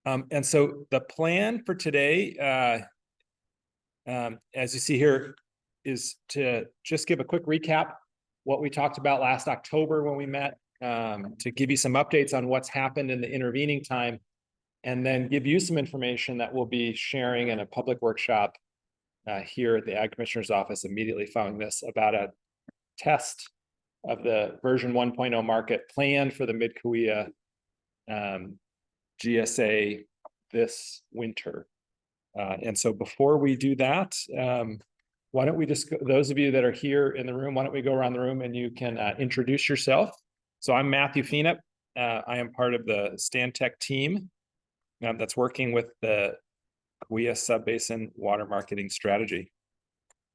And so the plan for today, as you see here, is to just give a quick recap what we talked about last October when we met, to give you some updates on what's happened in the intervening time, and then give you some information that we'll be sharing in a public workshop here at the Ag Commissioner's Office immediately following this about a test of the version 1.0 market planned for the Mid-kaweah GSA this winter. And so before we do that, why don't we just, those of you that are here in the room, why don't we go around the room and you can introduce yourself. So I'm Matthew Feenup. I am part of the Stantec team that's working with the kaweah Subbasin water marketing strategy.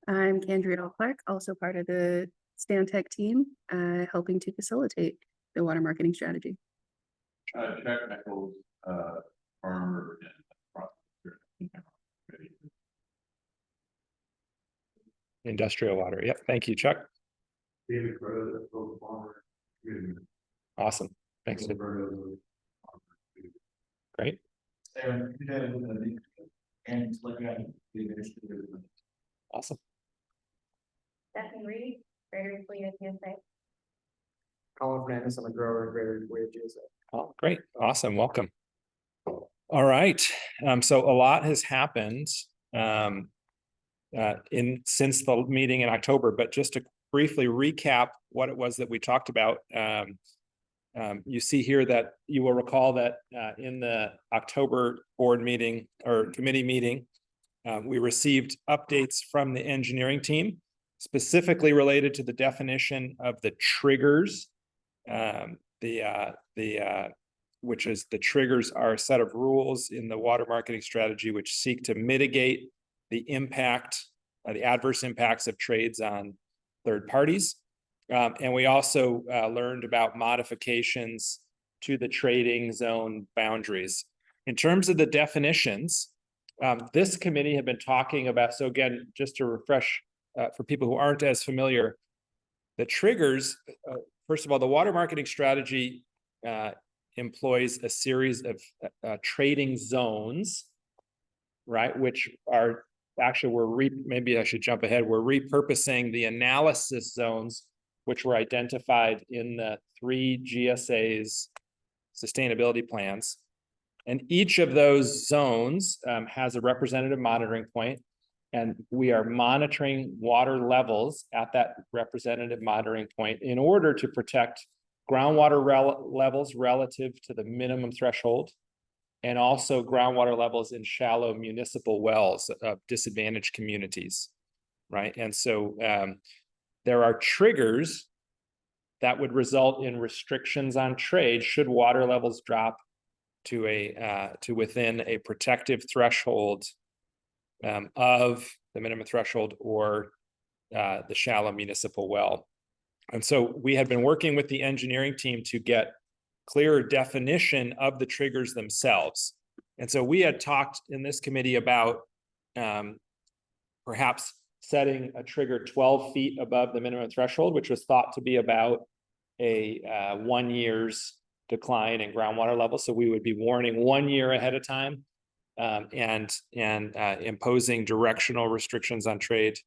I'm Candrea Clark, also part of the Stantec team, helping to facilitate the water marketing strategy. Jack Nichols, farmer and Industrial water. Yep. Thank you, Chuck. David farmer. Awesome. Thanks. Great. Awesome. Stephanie Reed, Greater Kaweah GSA. Colin Fernandez, I'm a grower in Greater Kaweah GSA. Oh, great. Awesome. Welcome. All right. So a lot has happened since the meeting in October, but just to briefly recap what it was that we talked about. You see here that you will recall that in the October board meeting or committee meeting, we received updates from the engineering team, specifically related to the definition of the triggers. Which is the triggers are a set of rules in the water marketing strategy which seek to mitigate the impact, the adverse impacts of trades on third parties. And we also learned about modifications to the trading zone boundaries. In terms of the definitions, this committee had been talking about, so again, just to refresh for people who aren't as familiar, the triggers, first of all, the water marketing strategy employs a series of trading zones, right? Which are actually, maybe I should jump ahead. We're repurposing the analysis zones, which were identified in the 3 GSA's sustainability plans. And each of those zones has a representative monitoring point, and we are monitoring water levels at that representative monitoring point in order to protect groundwater levels relative to the minimum threshold, and also groundwater levels in shallow municipal wells of disadvantaged communities, right? And so there are triggers that would result in restrictions on trade should water levels drop to within a protective threshold of the minimum threshold or the shallow municipal well. And so we had been working with the engineering team to get clearer definition of the triggers themselves. And so we had talked in this committee about perhaps setting a trigger 12 feet above the minimum threshold, which was thought to be about a 1 year's decline in groundwater levels. So we would be warning 1 year ahead of time and imposing directional restrictions on trade.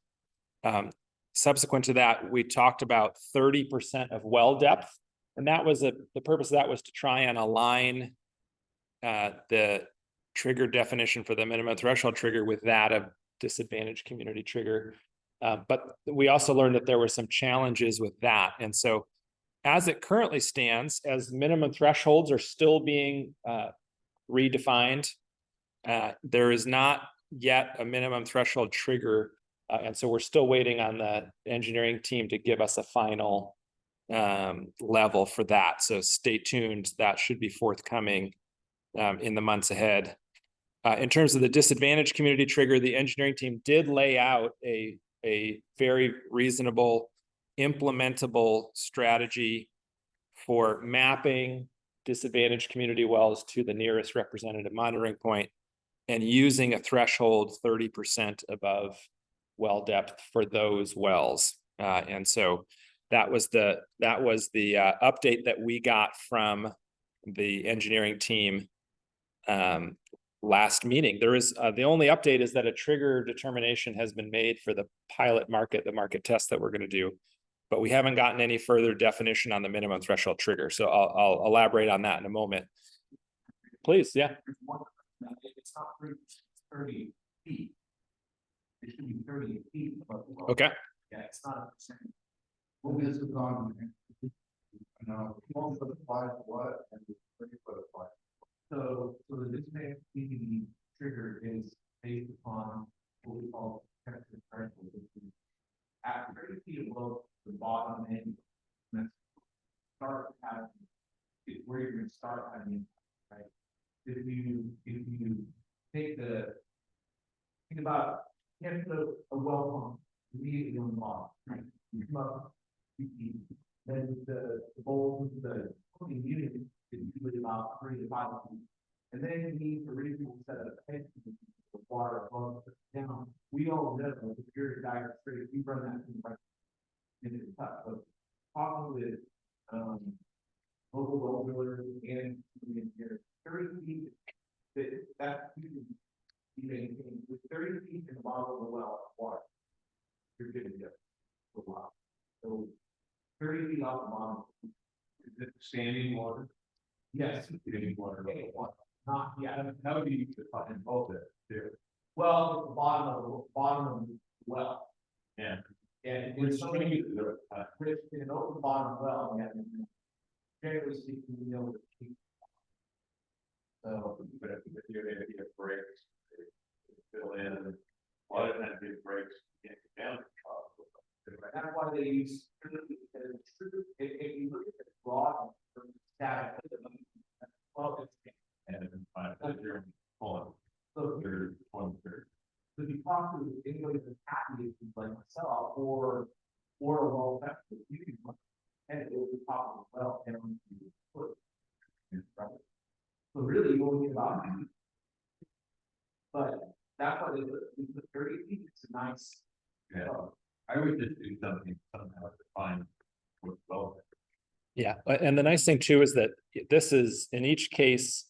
Subsequent to that, we talked about 30% of well depth, and that was the purpose of that was to try and align the trigger definition for the minimum threshold trigger with that of disadvantaged community trigger. But we also learned that there were some challenges with that. And so as it currently stands, as minimum thresholds are still being redefined, there is not yet a minimum threshold trigger. And so we're still waiting on the engineering team to give us a final level for that. So stay tuned. That should be forthcoming in the months ahead. In terms of the disadvantaged community trigger, the engineering team did lay out a very reasonable, implementable strategy for mapping disadvantaged community wells to the nearest representative monitoring point and using a threshold 30% above well depth for those wells. And so that was the update that we got from the engineering team last meeting. There is, the only update is that a trigger determination has been made for the pilot market, the market test that we're gonna do. But we haven't gotten any further definition on the minimum threshold trigger, so I'll elaborate on that in a moment. Please, yeah. It's not 30 feet. It should be 30 feet above the well. Okay, Yeah, it's not a percent. Well, this is on. No, 1 foot applies what and 30 foot applies. So the display PDD trigger is based upon what we call temperature threshold. At 30 feet above the bottom end, that's start having, is where you're gonna start having, right? If you take think about, you have to put a well pump immediately on the bottom, right? You come up, then the bowl, the pumping unit is usually about 3 to 5 feet. And then you need a reasonable set of tanks for water above down. We all know that if you're a dire straight, you run that thing right into the top. But talking with local well drillers and the engineers, 30 feet, that's usually be maintained with 30 feet in the bottom of the well of water. You're good to go for a while. So 30 feet off the bottom. Is it standing water? Yes. Standing water. Not, yeah, that would be define both it there. Well, the bottom of the well. Yeah. And it's something you in an open bottom well, yeah. Generally speaking, you know, so but if you're gonna get breaks, fill in, why doesn't that get breaks? Down. That's why they use if you look at the broad static, well, it's and you're pulling. So you're 1/3. So if you talk to anybody that's happy like myself or a well tested, you can and it will be top of the well and put right. So really you only get about, but that's why they put 30 feet. It's a nice. Yeah. I would just do something somehow to find what's relevant. yeah, and the nice thing too is that this is, in each case,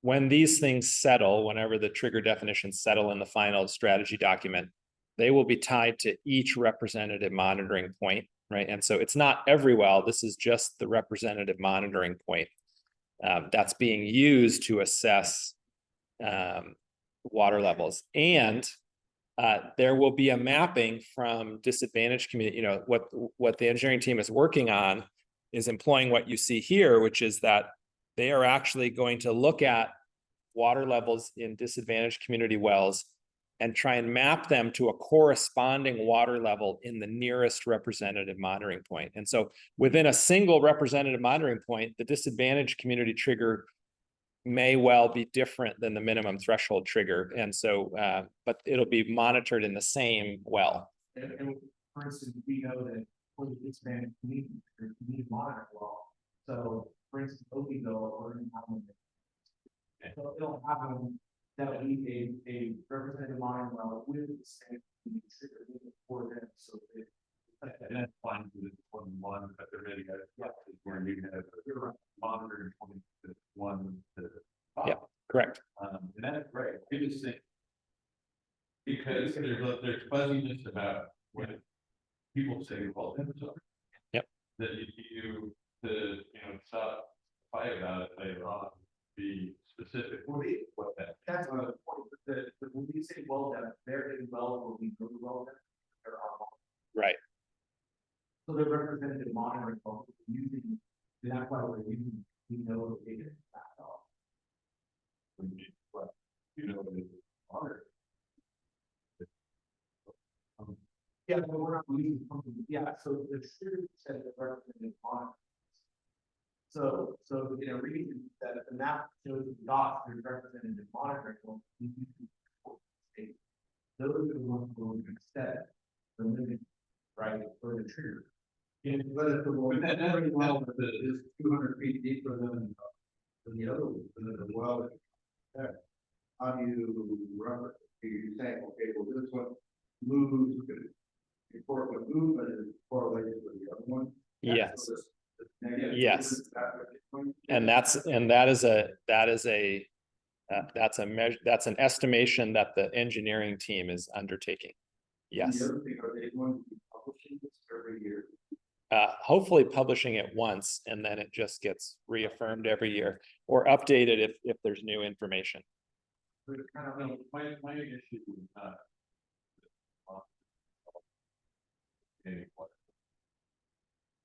when these things settle, whenever the trigger definitions settle in the final strategy document, they will be tied to each representative monitoring point, right? And so it's not every well, this is just the representative monitoring point that's being used to assess water levels. And there will be a mapping from disadvantaged community. You know, what the engineering team is working on is employing what you see here, which is that they are actually going to look at water levels in disadvantaged community wells and try and map them to a corresponding water level in the nearest representative monitoring point. And so within a single representative monitoring point, the disadvantaged community trigger may well be different than the minimum threshold trigger. And so, but it'll be monitored in the same well. And for instance, we know that for the disadvantaged community, you need to monitor well. So for instance, Oakville or in Allen, so it'll happen that will be a representative monitoring well with the same trigger for them. So and that's fine with one, but they're ready guys. Yeah, where you have monitoring 1 to 5. Yeah, correct. And that's great. I just think because there's fuzziness about when people say, well, yep, that you stop fight about it later on, be specific. What that's one of the points that when we say well done, they're in well will be really well done. They're all right. so they're representative monitoring using, and that's why we're using, we know the data back off. But you know the monitor. Yeah, but we're not using something. Yeah, so the trigger said that representative monitoring. So in a region that the map shows the dots that are representative monitoring, well, those are the ones where we can set the limit, right, for the trigger. And but that's very well, but it's 200 feet deeper than the other one, than the well. How do you rubber? You say, okay, well, this one moves, before the movement is correlated with the other one. Yes. Yes. And that is a That's a measure, that's an estimation that the engineering team is undertaking. Yes, The other thing, are they going to be publishing this every year? hopefully publishing it once and then it just gets reaffirmed every year or updated if there's new information. But kind of, my issue is not.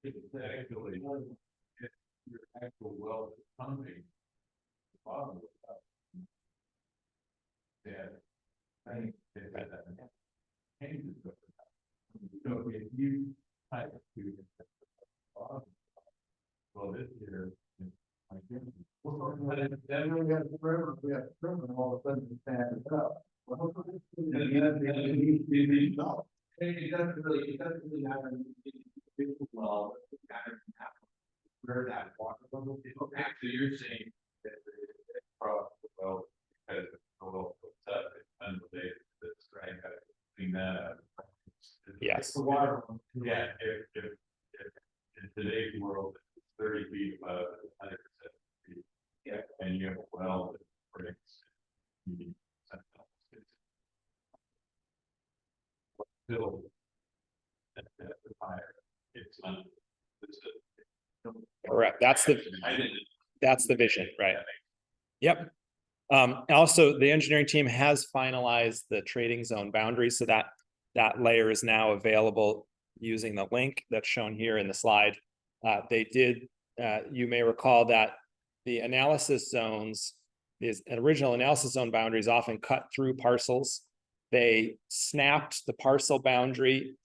It's actually, if your actual well is pumping. Yeah. I think that changes. So if you type to. Well, this year. Then we have forever, we have forever, and all of a sudden it stands up. It doesn't really matter. Well, where that water level is. Okay, so you're saying that it's probably, well, because it's a little up, it's unrelated to this, right? Gotta clean that up. Yes. The water. Yeah, if in today's world, it's 30 feet above, 100%. Yeah, and you have a well that breaks. You need something else. Still. At the fire, it's not. Correct. That's the vision, right? Yep. Also, the engineering team has finalized the trading zone boundaries, so that layer is now available using the link that's shown here in the slide. They did, you may recall that the analysis zones, original analysis zone boundaries often cut through parcels. They snapped the parcel boundary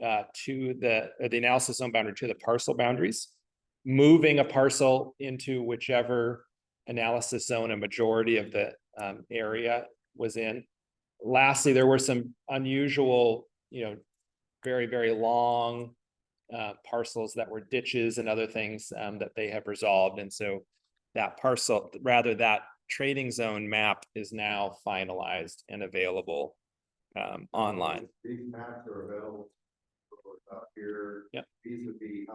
to the analysis zone boundary to the parcel boundaries, moving a parcel into whichever analysis zone a majority of the area was in. Lastly, there were some unusual, very, very long parcels that were ditches and other things that they have resolved. And so that parcel, rather that trading zone map is now finalized and available online. These maps are available up here. Yep. These would be,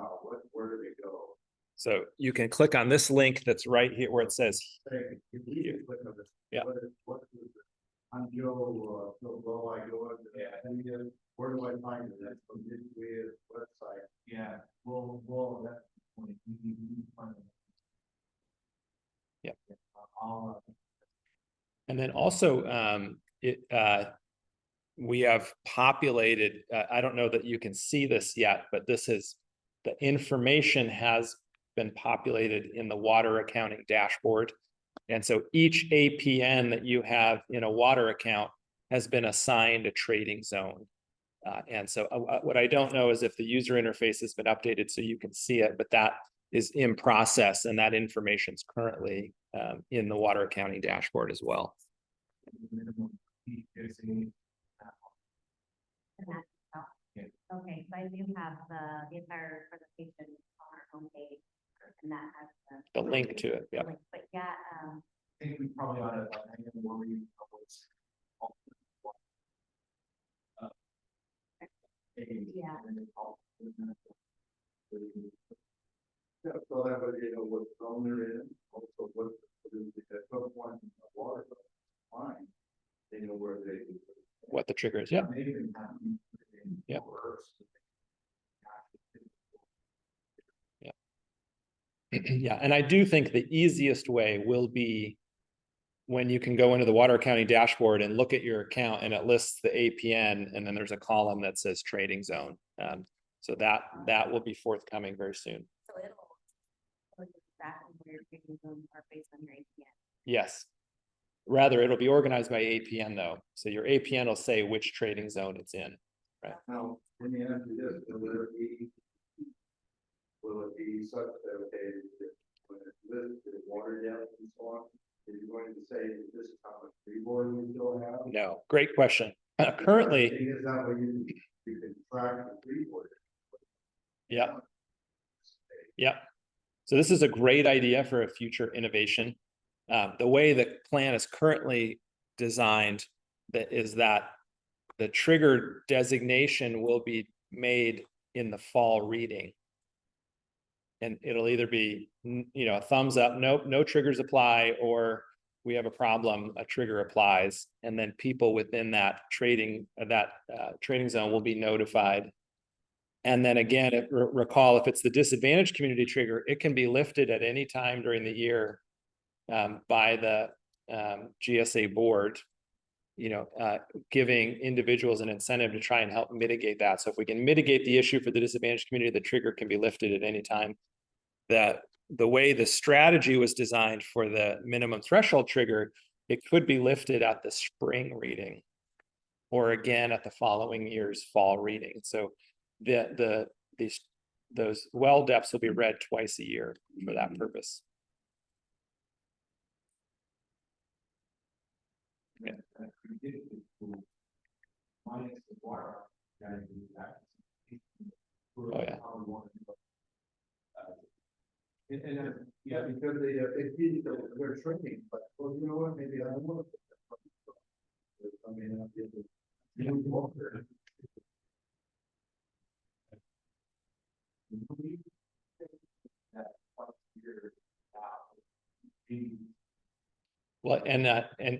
where do they go? So you can click on this link that's right here where it says, Hey, if you click on this, Yeah. what is it? I'm Joe, I go into that, where do I find it? That's from Mid-kaweah website. Yeah, well, that's. Yeah. I'll, and then also we have populated, I don't know that you can see this yet, but the information has been populated in the water accounting dashboard. And so each APN that you have in a water account has been assigned a trading zone. And so what I don't know is if the user interface has been updated so you can see it, but that is in process and that information is currently in the water accounting dashboard as well. Okay, so I do have the entire presentation on our homepage, and that has The link to it, yeah. link, but yeah, I think we probably ought to, where we. Yeah. Yeah, so that way they know what zone they're in, also what at some point in the water line, they know where they. What the trigger is, yeah. Yeah. Yeah, and I do think the easiest way will be when you can go into the water accounting dashboard and look at your account and it lists the APN and then there's a column that says trading zone. So that will be forthcoming very soon. so it'll exactly where your trading zones are based on your APN. Yes. Rather, it'll be organized by APN though. So your APN will say which trading zone it's in. Right. Now, let me ask you this, will it be such that, okay, when it's listed, water depth and so on, is you going to say that this is how much freeboard we still have? No, great question. Currently, Is that what you can track the freeboard? yeah. Yeah. So this is a great idea for a future innovation. The way the plan is currently designed is that the trigger designation will be made in the fall reading. And it'll either be, a thumbs up, nope, no triggers apply, or we have a problem, a trigger applies, and then people within that trading zone will be notified. And then again, recall, if it's the disadvantaged community trigger, it can be lifted at any time during the year by the GSA board, giving individuals an incentive to try and help mitigate that. So if we can mitigate the issue for the disadvantaged community, the trigger can be lifted at any time. That the way the strategy was designed for the minimum threshold trigger, it could be lifted at the spring reading or again at the following year's fall reading. So those well depths will be read twice a year for that purpose. Yeah. Oh, yeah. Yeah, because they're shrinking, but well, you know what, maybe I don't want to. I mean, I'll give it. Well, and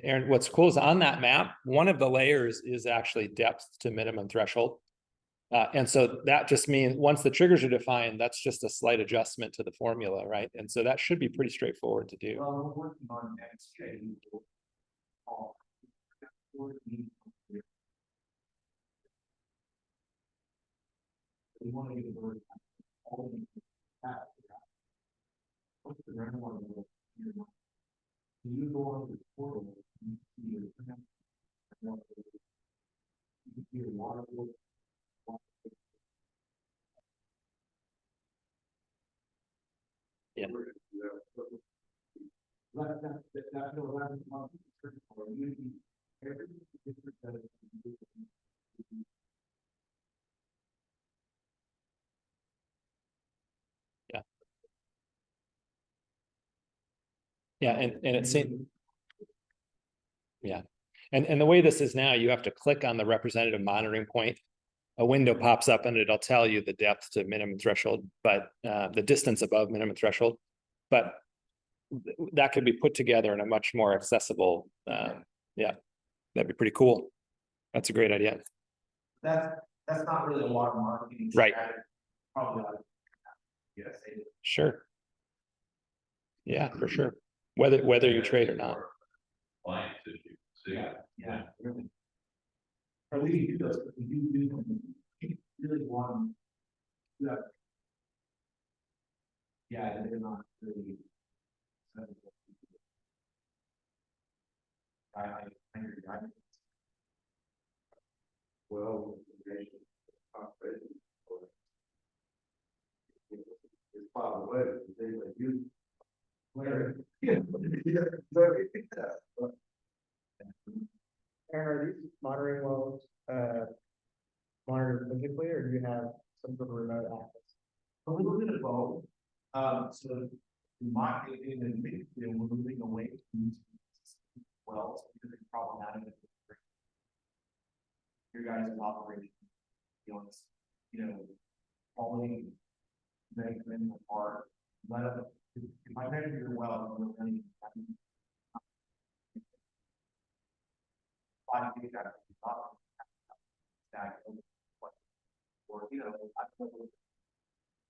Aaron, what's cool is on that map, one of the layers is actually depth to minimum threshold. And so that just means once the triggers are defined, that's just a slight adjustment to the formula, right? And so that should be pretty straightforward to do. Well, we're working on XJ. We want to get the word. What's the random one? You go on the portal. You see your water. Yeah. Yeah. Yeah, and it seems. Yeah, and the way this is now, you have to click on the representative monitoring point. A window pops up and it'll tell you the depth to minimum threshold, but the distance above minimum threshold. But that could be put together in a much more accessible. Yeah, that'd be pretty cool. That's a great idea. That's not really a lot of marketing. Right. Probably. Yes. Sure. Yeah, for sure. Whether you trade or not. Clients issue. Yeah. Really. Or we can do those, but we do them. We really want. Yeah. Yeah, they're not really. Well, it's far away, they like you. Where? Yeah. Aaron, are these monitoring wells, monitored physically, or do you have some sort of remote access? A little bit of both. So in my opinion, we're moving away from these wells because it's problematic. Your guys' operation, quality management apart. If I measure your well, you're running 5 feet out of the top. Or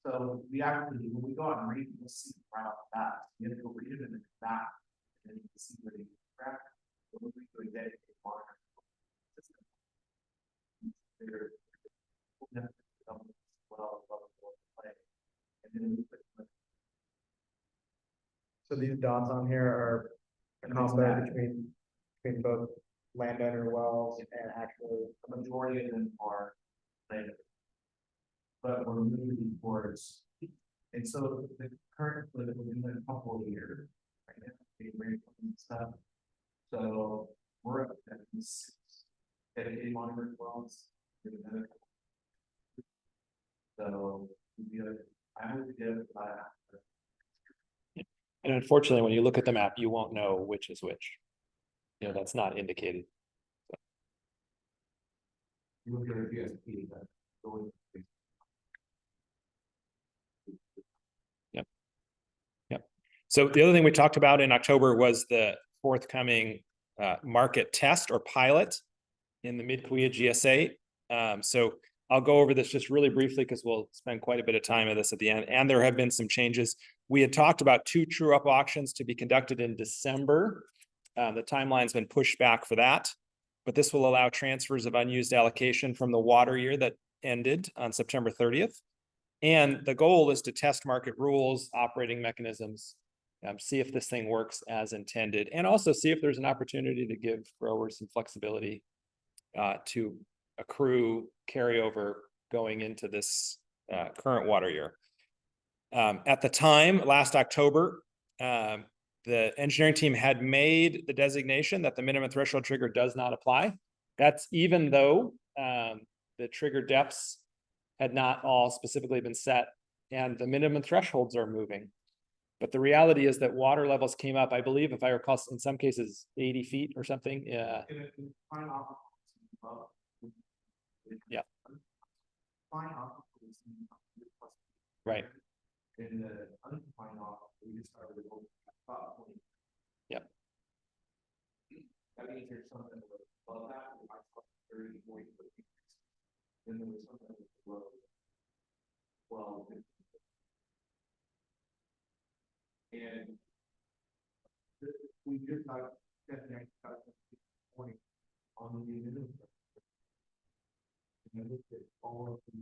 so we actually, when we go out and read, we'll see right off the bat. You have to go read it and then come back, and then you can see where they track. We'll do a dedicated monitor system. So these dots on here are a combo between both landowner wells and actually. The majority of them are landed. But we're moving towards, and so the current split will be in a couple of years. Right now, they bring stuff. So we're up at this dedicated monitoring wells. So I would give And unfortunately, when you look at the map, you won't know which is which. That's not indicated. you look at a DSP that going. So the other thing we talked about in October was the forthcoming market test or pilot in the Mid-kaweah GSA. So I'll go over this just really briefly because we'll spend quite a bit of time on this at the end. And there have been some changes. We had talked about 2 true-up auctions to be conducted in December. The timeline's been pushed back for that, but this will allow transfers of unused allocation from the water year that ended on September 30th. And the goal is to test market rules, operating mechanisms, see if this thing works as intended, and also see if there's an opportunity to give growers some flexibility to accrue carryover going into this current water year. At the time, last October, the engineering team had made the designation that the minimum threshold trigger does not apply. That's even though the trigger depths had not all specifically been set and the minimum thresholds are moving. But the reality is that water levels came up, I believe, if I recall, in some cases, 80 feet or something. Yeah. Yeah. Right. In the undefined off, we just started with about 20. Yep. That means there's something above that, we might talk 30, 40, 50. Then there was something below 12, 15. And we just got that next 20 on the minimum. And I looked at all of the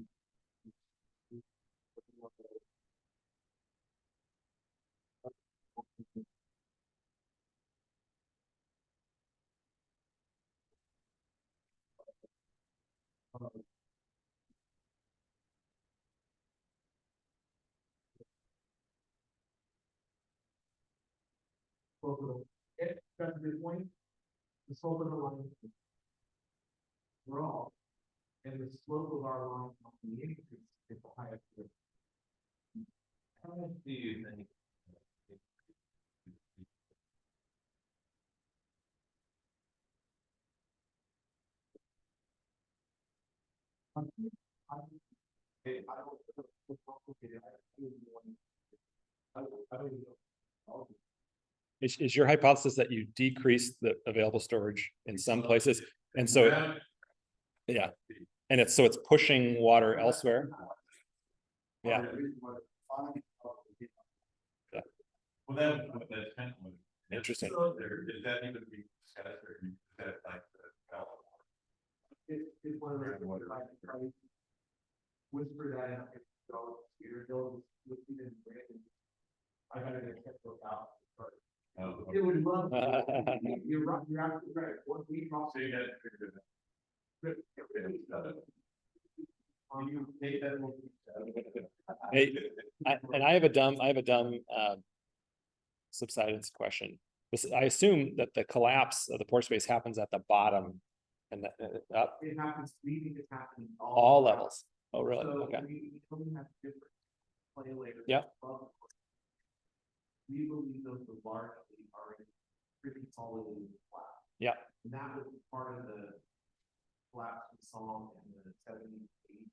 it got to the point, the slope of the line we're all, and the slope of our line on the increase is the highest. How much do you think? Is your hypothesis that you decrease the available storage in some places? And so, yeah, and it's pushing water elsewhere. Yeah. Well, that's kind of Interesting. Is that even be discussed or is that like the It's one of those, I whisper that in, your bill was even branded. I gotta get checked out. It would love. You're right, you're absolutely right. What we also. You take that. Hey, I have a dumb subsidence question. I assume that the collapse of the pore space happens at the bottom and up It happens, leaving is happening. all levels. Oh, really? So Okay. we only have different play layers. Yeah. above. We believe those are largely already pretty consolidated flat. Yeah. And that was part of the collapse we saw in the 70s, 80s.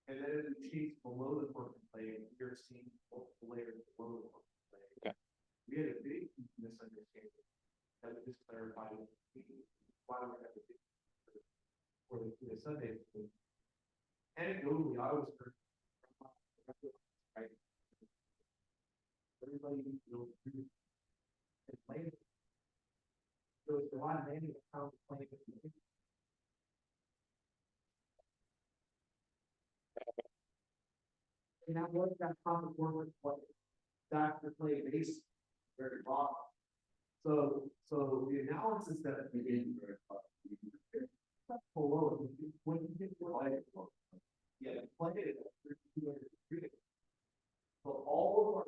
And then as we chase below the portion plate, we're seeing multiple layers below the portion plate. Okay. We had a big misunderstanding that was just clarified why we got the big for the Sunday. Anecdotally, I was heard. Right. Everybody feels it's lame. So it's a lot of many accounts playing. And that was that common forward play. That's the play base very bottom. So the analysis that we did below when you get play, yeah, play it. So all of our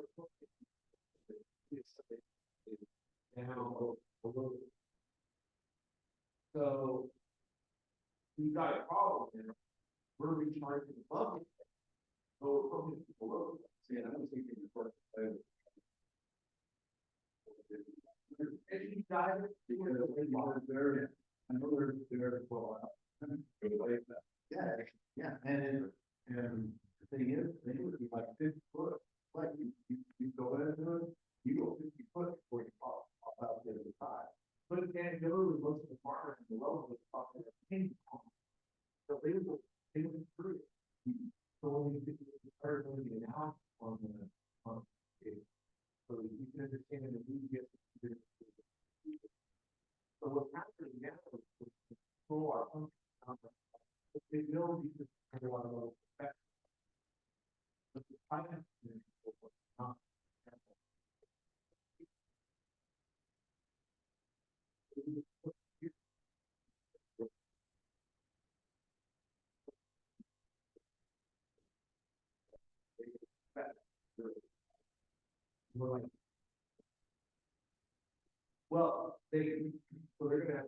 now below. So we've got a problem there. We're recharging the bucket. So we're probably below. See, I was thinking before. If you dive there, I know they're there for a while. Yeah, and the thing is, they would be like 50 foot. Like you go into it, you go 50 foot before you fall. up to the side. But again, go to most of the farmers in the lower was talking about pain. So they were through it. So when we started doing the analysis on it, so you can understand that we get. So what's happening now is to control our function. If they know you just kind of want to know effect. But the finance is not. Well, so they're gonna,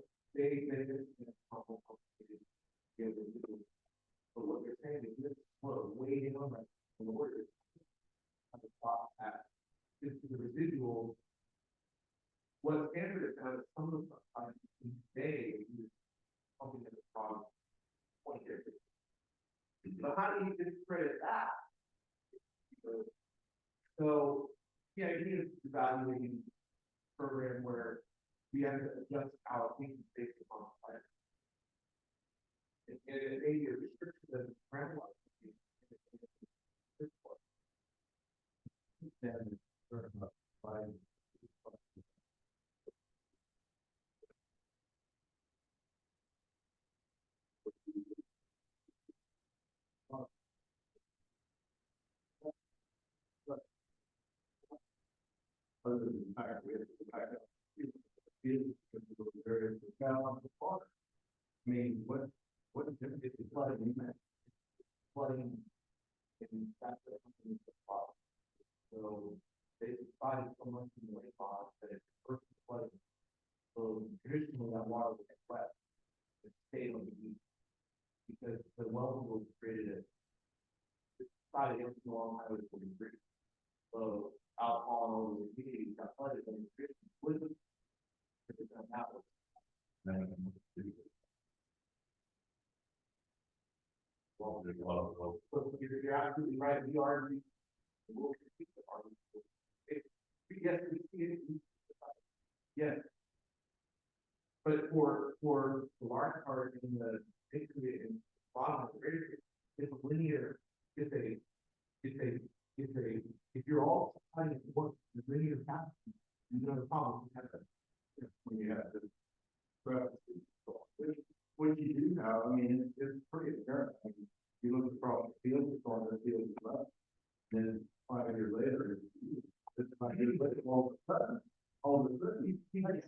but what they're saying is this, what, waiting on like, the order. At the top, at, this is the residual. What standard is kind of some of the, today, is something that's from 20 years. But how do you discredit that? So, yeah, you need to evaluate program where we have to adjust allocation based upon plan. And it may be a restriction that is groundwater. Other than the fact we have to go back up. I mean, what is it, if it's flooding, flooding, and that's the problem. So they decided so much in the lake bottom that it's first flooding. So traditionally that water would get wet, it stayed on the beach. Because the wells were created at the side of the long highway for the bridge. So alcohol and all the communities got flooded and the bridge was that was. Well, there's a lot of those. So you're absolutely right. We are. We'll keep the argument. Yes, we see it. Yes. But for the large part in the history and bottom of the river, it's a linear. If you're all trying to work the linear path, you know the problem you have that. When you have this. What you do now, I mean, it's pretty apparent. I mean, you look across the field, it's on the field as well. Then 5 years later, it's 5 years later, all of a sudden, he's like,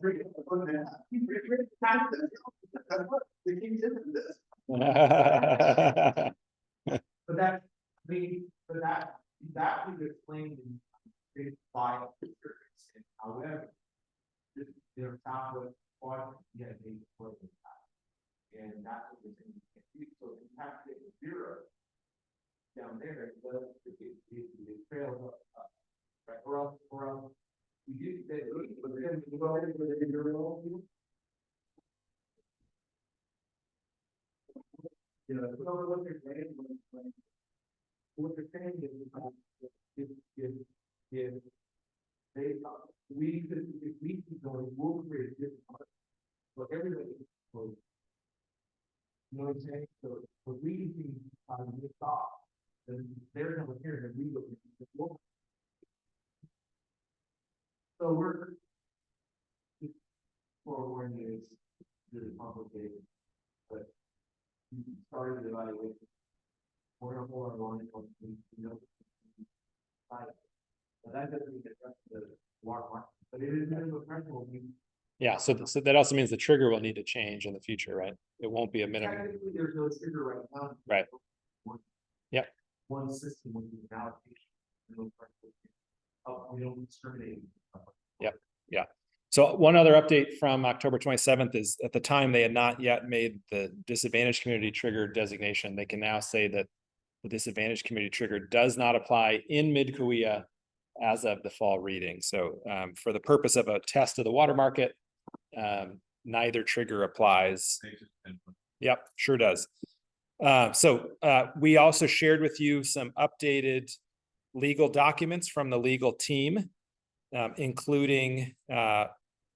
but that, I mean, that was explained in by pictures. However, this, southwest quadrant, you gotta take the further back. And that's what we're saying. So you have to get a 0 down there, it trails up, right, or else, we did say, but then we go ahead with the 0. You know, so what they're saying, what they're saying is, if they, we could, if we keep going, we'll create a different part. So everybody is close. You know what I'm saying? So if we continue to this off, then they're going to hear that we will be the floor. So we're forewarning is really complicated, but you started the evaluation. We're going to hold our line on but that doesn't address the water market, but it is minimum threshold. Yeah, so that also means the trigger will need to change in the future, right? It won't be a minimum. Technically, there's no trigger right now. Right. Yep. One system with an allocation. We don't discriminate. Yep. Yeah. So one other update from October 27th is at the time they had not yet made the disadvantaged community trigger designation. They can now say that the disadvantaged community trigger does not apply in Mid-kaweah as of the fall reading. So for the purpose of a test of the water market, neither trigger applies. Yep, sure does. We also shared with you some updated legal documents from the legal team, including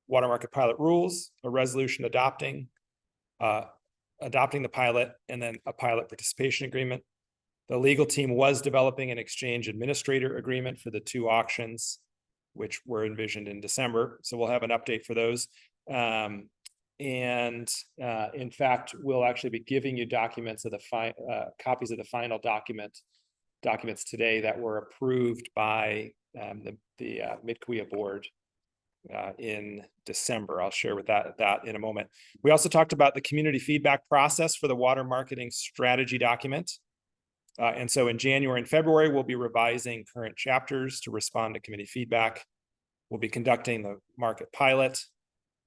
water market pilot rules, a resolution adopting the pilot, and then a pilot participation agreement. The legal team was developing an exchange administrator agreement for the 2 auctions, which were envisioned in December. So we'll have an update for those. In fact, we'll actually be giving you documents of copies of the final documents today that were approved by the Mid-kaweah board in December. I'll share with that in a moment. We also talked about the community feedback process for the water marketing strategy document. And so in January and February, we'll be revising current chapters to respond to committee feedback. We'll be conducting the market pilot.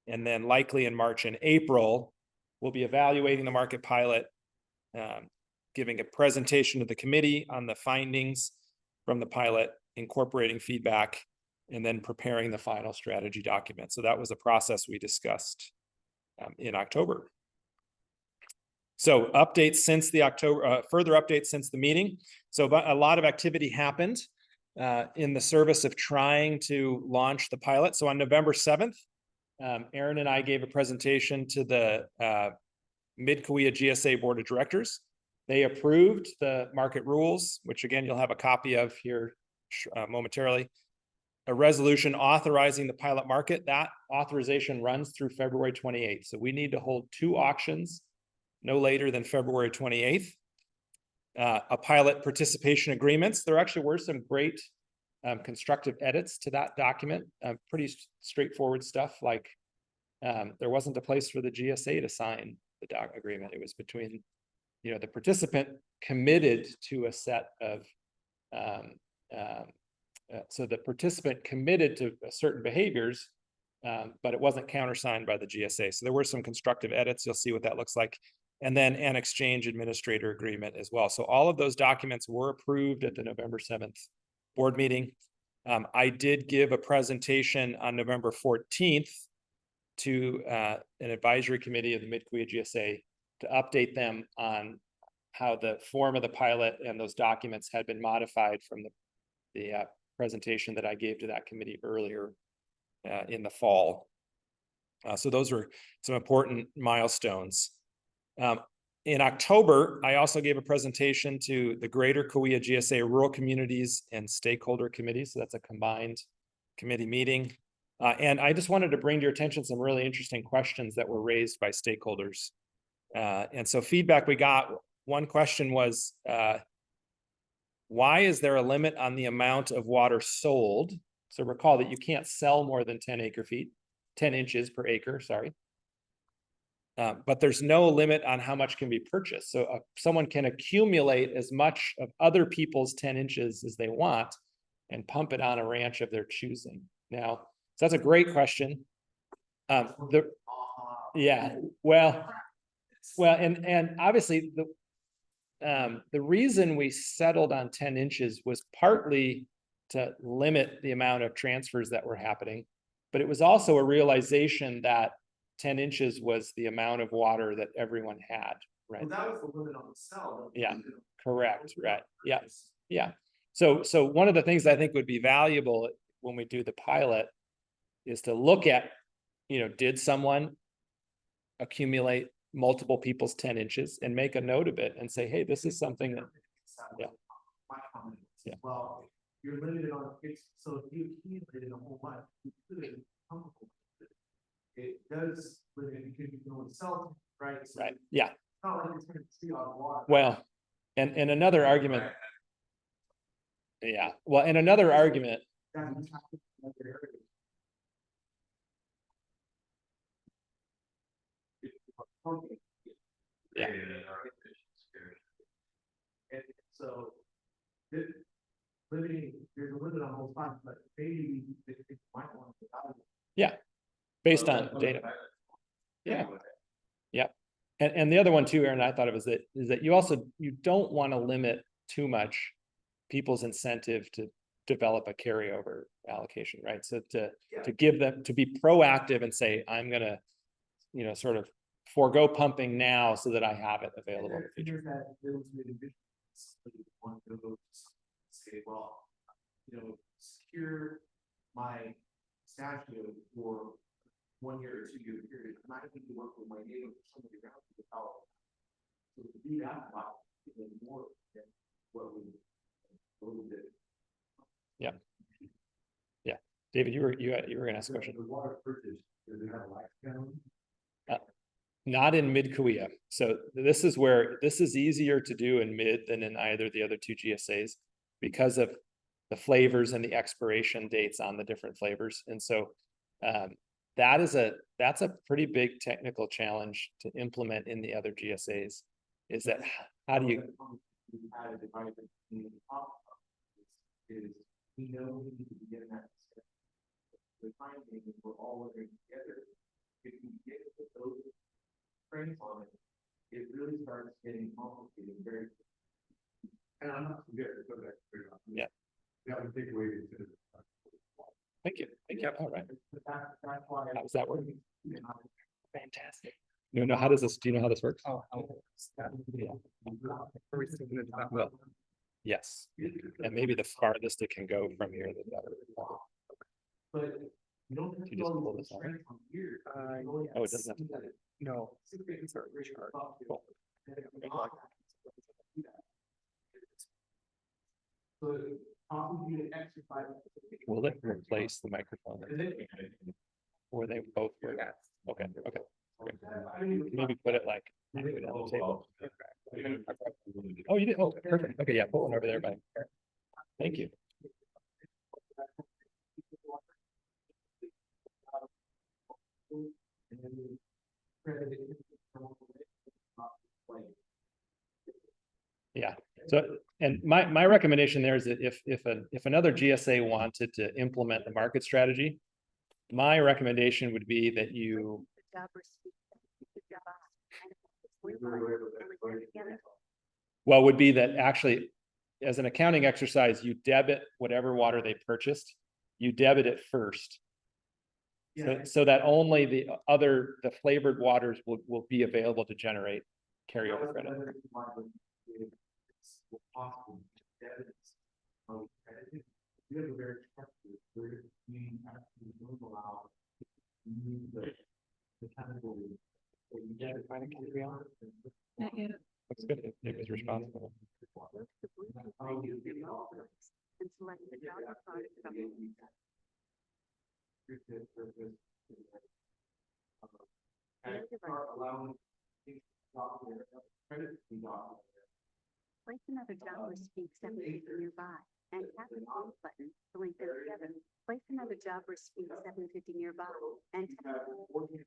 And then likely in March and April, we'll be evaluating the market pilot, giving a presentation to the committee on the findings from the pilot, incorporating feedback, and then preparing the final strategy document. So that was a process we discussed in October. So updates since the further updates since the meeting. So a lot of activity happened in the service of trying to launch the pilot. So on November 7th, Aaron and I gave a presentation to the Mid-kaweah GSA Board of Directors. They approved the market rules, which again, you'll have a copy of here momentarily. A resolution authorizing the pilot market. That authorization runs through February 28th. So we need to hold 2 auctions no later than February 28th. A pilot participation agreements. There actually were some great constructive edits to that document. Pretty straightforward stuff, like there wasn't a place for the GSA to sign the agreement. It was between, the participant committed to a set of, so the participant committed to certain behaviors, but it wasn't countersigned by the GSA. So there were some constructive edits. You'll see what that looks like. And then an exchange administrator agreement as well. So all of those documents were approved at the November 7th board meeting. I did give a presentation on November 14th to an advisory committee of the Mid-kaweah GSA to update them on how the form of the pilot and those documents had been modified from the presentation that I gave to that committee earlier in the fall. So those were some important milestones. In October, I also gave a presentation to the Greater Kaweah GSA Rural Communities and Stakeholder Committee. So that's a combined committee meeting. And I just wanted to bring to your attention some really interesting questions that were raised by stakeholders. And so feedback we got, one question was, why is there a limit on the amount of water sold? So recall that you can't sell more than 10 inches per acre, sorry. But there's no limit on how much can be purchased. So someone can accumulate as much of other people's 10 inches as they want and pump it on a ranch of their choosing. Now, so that's a great question. Yeah, well, and obviously the reason we settled on 10 inches was partly to limit the amount of transfers that were happening, but it was also a realization that 10 inches was the amount of water that everyone had, right? Well, that was the limit on the cell. Yeah, correct, right, yeah, yeah. So one of the things I think would be valuable when we do the pilot is to look at, did someone accumulate multiple people's 10 inches and make a note of it and say, hey, this is something that, yeah. My comment is, Yeah. well, you're limited on it's so if you accumulated a whole bunch, you could be comfortable with it. It does limit because you can only sell, right? So Right, yeah, it's not like it's gonna treat on water. well, and another argument, yeah, well, and another argument, That means half of the other area. Yeah. And so this limiting, there's a limit on whole time, but maybe they might want to value. yeah, based on data. Yeah. Yeah. And the other one too, Aaron, I thought of is that you don't want to limit too much people's incentive to develop a carryover allocation, right? So to give them, to be proactive and say, I'm gonna, sort of forego pumping now so that I have it available in the future. There's that those individuals want to go say, well, secure my statue for 1 year or 2 year period, I'm not going to work with my neighbor for somebody around to develop. So to do that, about even more than what we, a little bit. David, you were gonna ask a question. The water purchase, does it have a lifespan? Not in Mid-kaweah. So this is where, this is easier to do in mid than in either of the other two GSAs because of the flavors and the expiration dates on the different flavors. And so that's a pretty big technical challenge to implement in the other GSAs. Is that, how do you, Is we know we need to be getting that. The time being, we're all working together. If we get those frames on it, it really starts getting complicated very. And I'm not forgetting, so that's. Yeah. That would take away the. thank you. All right. That's why. How does that work? Fantastic. No, how does this, do you know how this works? Oh, Well, yes. And maybe the farthest it can go from here, the better. But you don't have You to just go pull with this the out. strength from here. Oh, it doesn't have to. no. Cool. So possibly an exercise. Will it replace the microphone? Or they both work? Okay, okay. Maybe put it like on the table. Oh, you did, oh, perfect. Okay, yeah, put one over there, buddy. Thank you. Yeah, so, and my recommendation there is that if another GSA wanted to implement the market strategy, my recommendation would be that you, well, would be that actually, as an accounting exercise, you debit whatever water they purchased, you debit it first. So that only the flavored waters will be available to generate carryover credit. We have a very structured, where we actually don't allow. The category. Not yet. Looks good. It was responsible. And select the job or product from it. And start allowing. Credit to be documented. Place another job or speak 7 feet nearby and tap the pause button to link them together. Place another job or speak 750 nearby and tap link.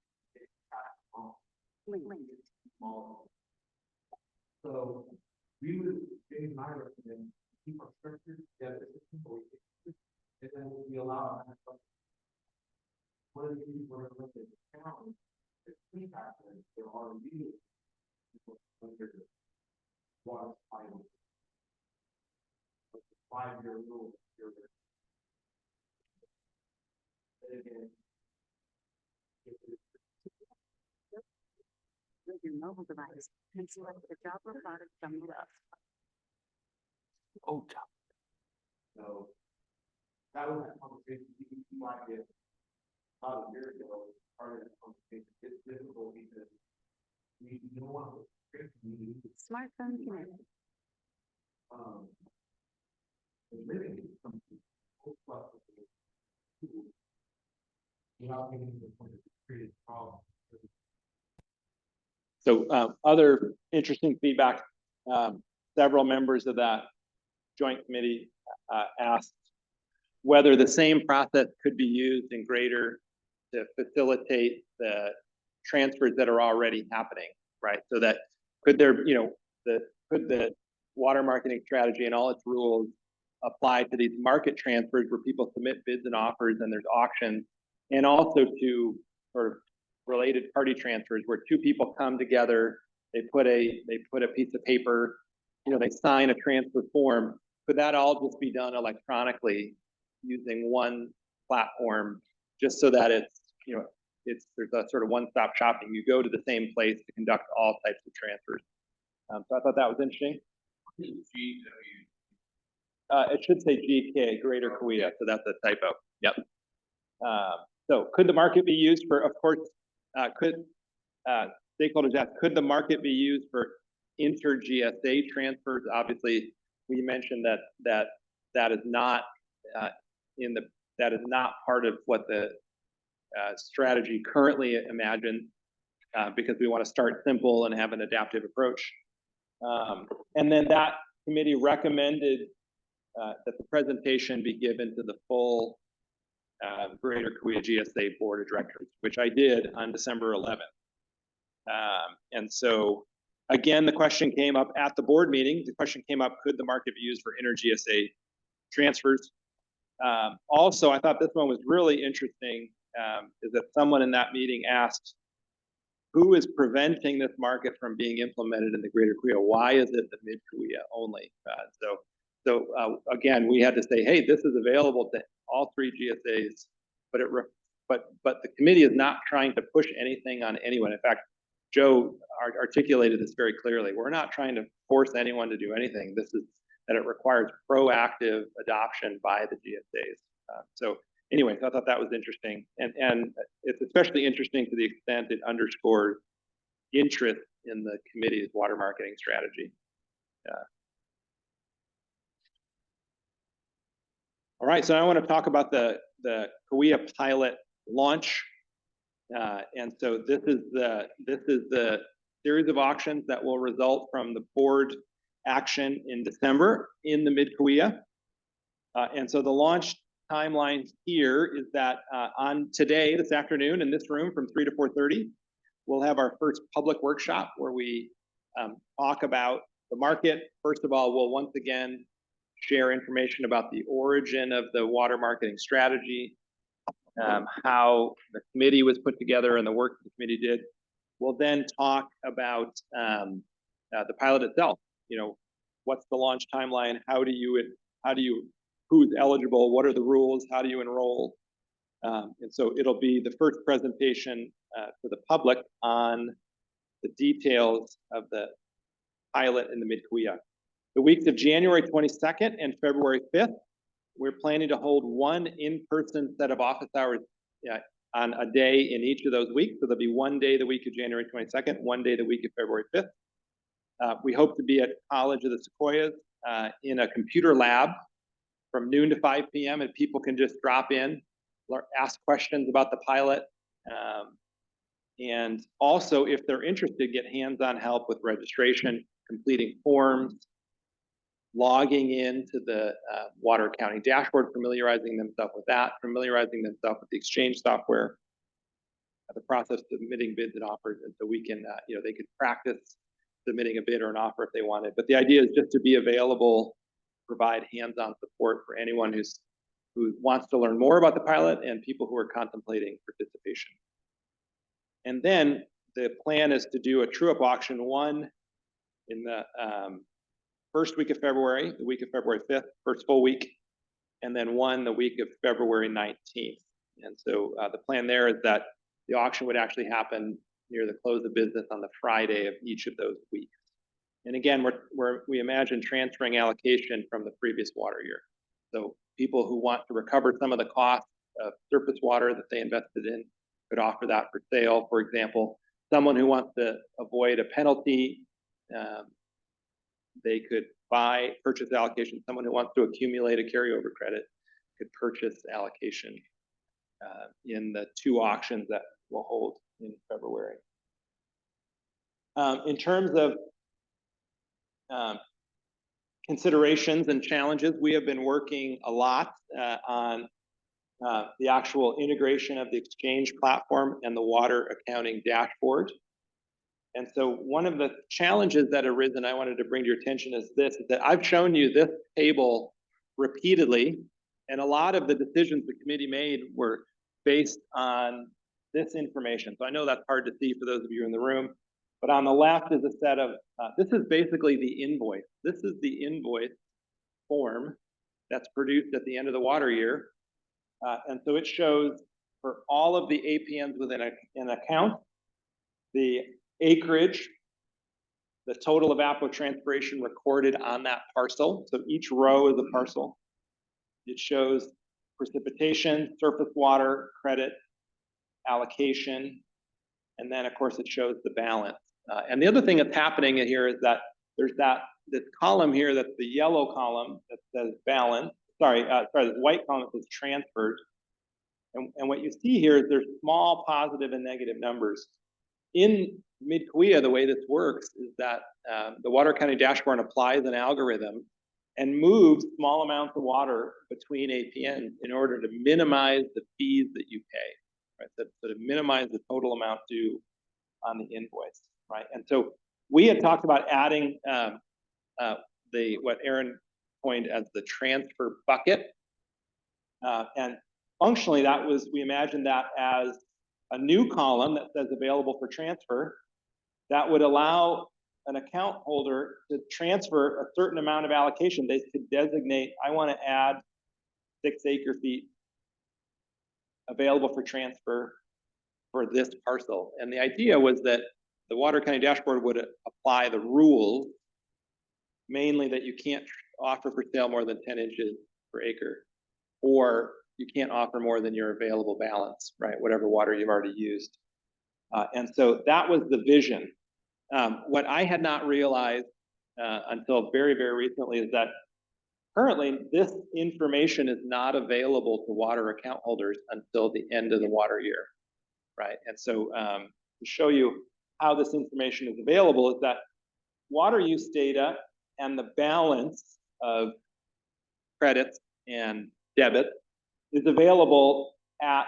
So we would, Dave and I recommend keep our structure together. And then we allow. What are the things we're going to look at the challenge? If we have them, there are immediate. Water final. 5-year rule. And again. With your mobile device and select the job or product from the list. Oh, So. That was that conversation, you might get. About a year ago, part of that conversation, it's difficult because. We don't want to. Smartphone connected. Living some. Without getting to the point of creating problems. So other interesting feedback, several members of that joint committee asked whether the same process could be used in Greater to facilitate the transfers that are already happening, right? So that could there, could the water marketing strategy and all its rules apply to these market transfers where people submit bids and offers and there's auctions, and also to sort of related party transfers where two people come together, they put a piece of paper, they sign a transfer form. Could that all just be done electronically using one platform, just so that it's there's a sort of one-stop shopping. You go to the same place to conduct all types of transfers. So I thought that was interesting. It should say GK, Greater Kaweah, so that's a typo. Yep. So could the market be used for, of course, stakeholders ask, could the market be used for inter-GSA transfers? Obviously, we mentioned that is not that is not part of what the strategy currently imagines, because we want to start simple and have an adaptive approach. And then that committee recommended that the presentation be given to the full Greater Kaweah GSA Board of Directors, which I did on December 11th. And so, again, the question came up at the board meeting. The question came up, could the market be used for inter-GSA transfers? Also, I thought this one was really interesting, is that someone in that meeting asked, who is preventing this market from being implemented in the Greater Kaweah? Why is it the Mid-kaweah only? So again, we had to say, hey, this is available to all 3 GSAs, but the committee is not trying to push anything on anyone. In fact, Joe articulated this very clearly. We're not trying to force anyone to do anything. This is that it requires proactive adoption by the GSAs. So anyway, I thought that was interesting. And it's especially interesting to the extent it underscores interest in the committee's water marketing strategy. All right, so I want to talk about the Kaweah pilot launch. And so this is the series of auctions that will result from the board action in December in the Mid-kaweah. And so the launch timeline here is that on today, this afternoon, in this room from 3 to 4:30, we'll have our first public workshop where we talk about the market. First of all, we'll once again share information about the origin of the water marketing strategy, how the committee was put together and the work the committee did. We'll then talk about the pilot itself. You know, what's the launch timeline? Who's eligible? What are the rules? How do you enroll? And so it'll be the first presentation to the public on the details of the pilot in the Mid-kaweah. The weeks of January 22nd and February 5th, we're planning to hold one in-person set of office hours on a day in each of those weeks. So there'll be one day the week of January 22nd, one day the week of February 5th. We hope to be at College of the Sequoias in a computer lab from noon to 5 p.m. and people can just drop in, ask questions about the pilot. And also, if they're interested, get hands-on help with registration, completing forms, logging into the water accounting dashboard, familiarizing themselves with that, familiarizing themselves with the exchange software, the process of submitting bids and offers, and so we can, they could practice submitting a bid or an offer if they wanted. But the idea is just to be available, provide hands-on support for anyone who wants to learn more about the pilot and people who are contemplating participation. And then the plan is to do a true-up auction, one in the first week of February, the week of February 5th, first full week, and then one the week of February 19th. And so the plan there is that the auction would actually happen near the close of business on the Friday of each of those weeks. And again, we imagine transferring allocation from the previous water year. So people who want to recover some of the costs of surface water that they invested in could offer that for sale. For example, someone who wants to avoid a penalty, they could purchase allocation. Someone who wants to accumulate a carryover credit could purchase allocation in the 2 auctions that we'll hold in February. In terms of considerations and challenges, we have been working a lot on the actual integration of the exchange platform and the water accounting dashboard. And so one of the challenges that arisen I wanted to bring to your attention is that I've shown you this table repeatedly, and a lot of the decisions the committee made were based on this information. So I know that's hard to see for those of you in the room, but on the left is a set of, this is basically the invoice. This is the invoice form that's produced at the end of the water year. And so it shows for all of the APMs within an account, the acreage, the total evapotranspiration recorded on that parcel. So each row is a parcel. It shows precipitation, surface water, credit, allocation, and then of course it shows the balance. And the other thing that's happening here is that there's this column here, that's the yellow column that says balance. Sorry, the white column that says transferred. And what you see here is there's small positive and negative numbers. In Mid-kaweah, the way this works is that the Water County Dashboard applies an algorithm and moves small amounts of water between APNs in order to minimize the fees that you pay, right? So to minimize the total amount due on the invoice, right? And so we had talked about adding what Aaron coined as the transfer bucket. And functionally, we imagined that as a new column that says available for transfer that would allow an account holder to transfer a certain amount of allocation. They could designate, I want to add 6 acre-feet available for transfer for this parcel. And the idea was that the Water County Dashboard would apply the rules, mainly that you can't offer for sale more than 10 inches per acre, or you can't offer more than your available balance, right? Whatever water you've already used. And so that was the vision. What I had not realized until very, very recently is that currently this information is not available to water account holders until the end of the water year, right? And so to show you how this information is available is that water use data and the balance of credits and debits is available at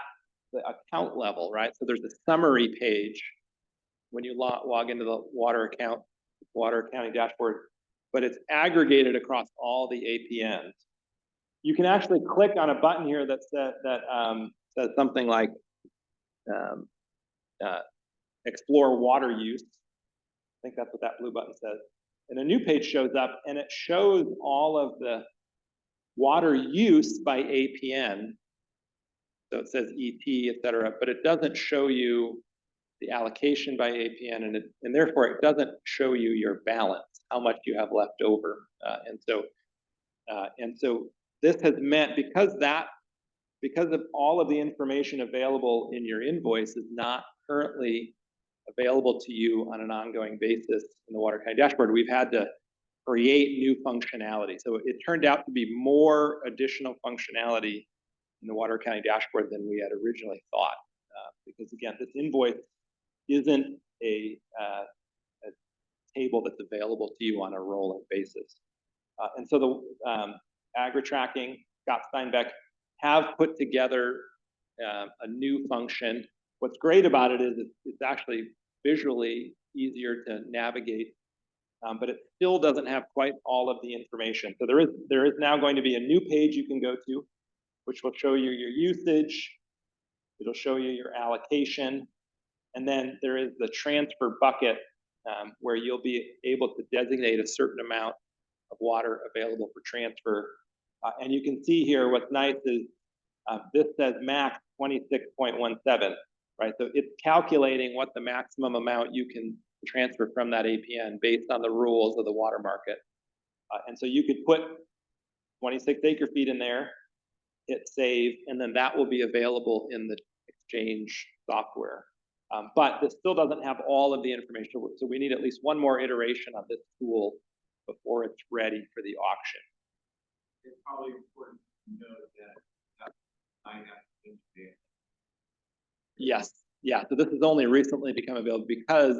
the account level, right? So there's a summary page when you log into the Water County Dashboard, but it's aggregated across all the APNs. You can actually click on a button here that says something like explore water use. I think that's what that blue button says. And a new page shows up and it shows all of the water use by APN. So it says ET, et cetera, but it doesn't show you the allocation by APN, and therefore it doesn't show you your balance, how much you have left over. And so this has meant, because of all of the information available in your invoice is not currently available to you on an ongoing basis in the Water County Dashboard, we've had to create new functionality. So it turned out to be more additional functionality in the Water County Dashboard than we had originally thought. Because again, this invoice isn't a table that's available to you on a rolling basis. And so the Agri-Tracking, Scott Steinbeck, have put together a new function. What's great about it is it's actually visually easier to navigate, but it still doesn't have quite all of the information. So there is now going to be a new page you can go to, which will show you your usage. It'll show you your allocation. And then there is the transfer bucket where you'll be able to designate a certain amount of water available for transfer. And you can see here what's nice is this says max 26.17, right? So it's calculating what the maximum amount you can transfer from that APN based on the rules of the water market. And so you could put 26 acre-feet in there, hit save, and then that will be available in the exchange software. But this still doesn't have all of the information, so we need at least one more iteration on this tool before it's ready for the auction. It's probably important to know that I have to do. Yes, yeah, so this has only recently become available because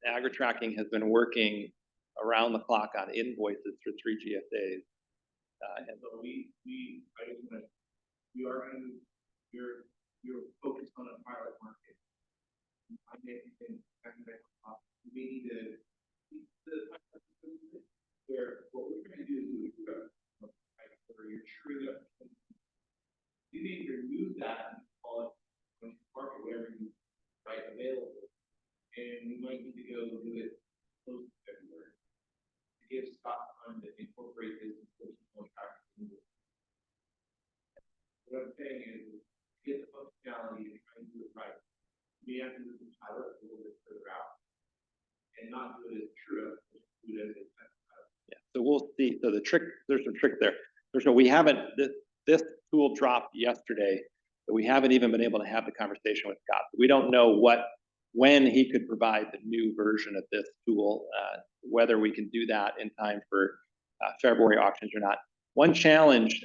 Agri-Tracking has been working around the clock on invoices for 3 GSAs. And so we are in, you're focused on a pilot market. I think we need to keep where what we're going to do is where you're true up. You need to remove that and call it market whatever you right available. And we might need to go do it close to February to give Scott time to incorporate this into the contract. What I'm saying is, get the functionality and try and do it right. We have to do the pilot a little bit further out and not do it as true, do it as a test pilot. Yeah, so we'll see. So the trick, there's some trick there. We haven't, this tool dropped yesterday. But we haven't even been able to have the conversation with Scott. We don't know when he could provide the new version of this tool, whether we can do that in time for February auctions or not. One challenge,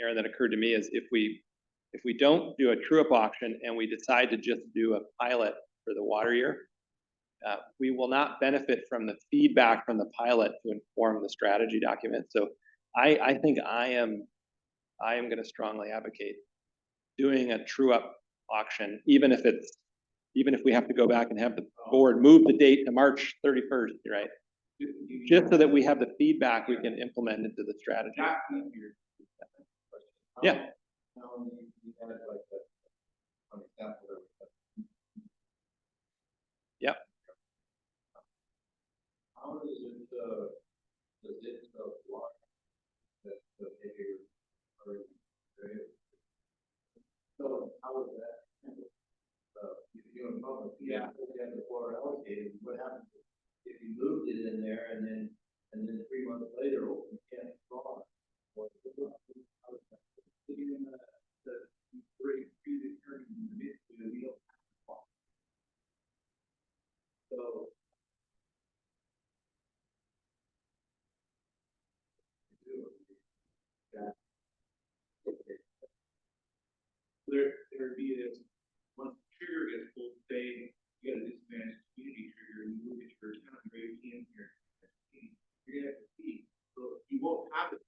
Aaron, that occurred to me is if we don't do a true-up auction and we decide to just do a pilot for the water year, we will not benefit from the feedback from the pilot to inform the strategy document. So I think I am going to strongly advocate doing a true-up auction, even if we have to go back and have the board move the date to March 31st, right? Just so that we have the feedback we can implement into the strategy. Yeah. Yep. How does it, does it block that the behavior or so how is that? You know, yeah, the water allocated, what happens if you moved it in there and then 3 months later, you can't draw it? So there'd be this, once the trigger gets pulled, say, you got a disadvantaged community trigger, and you look at your town grade in here, you're gonna have to see, so you won't have it,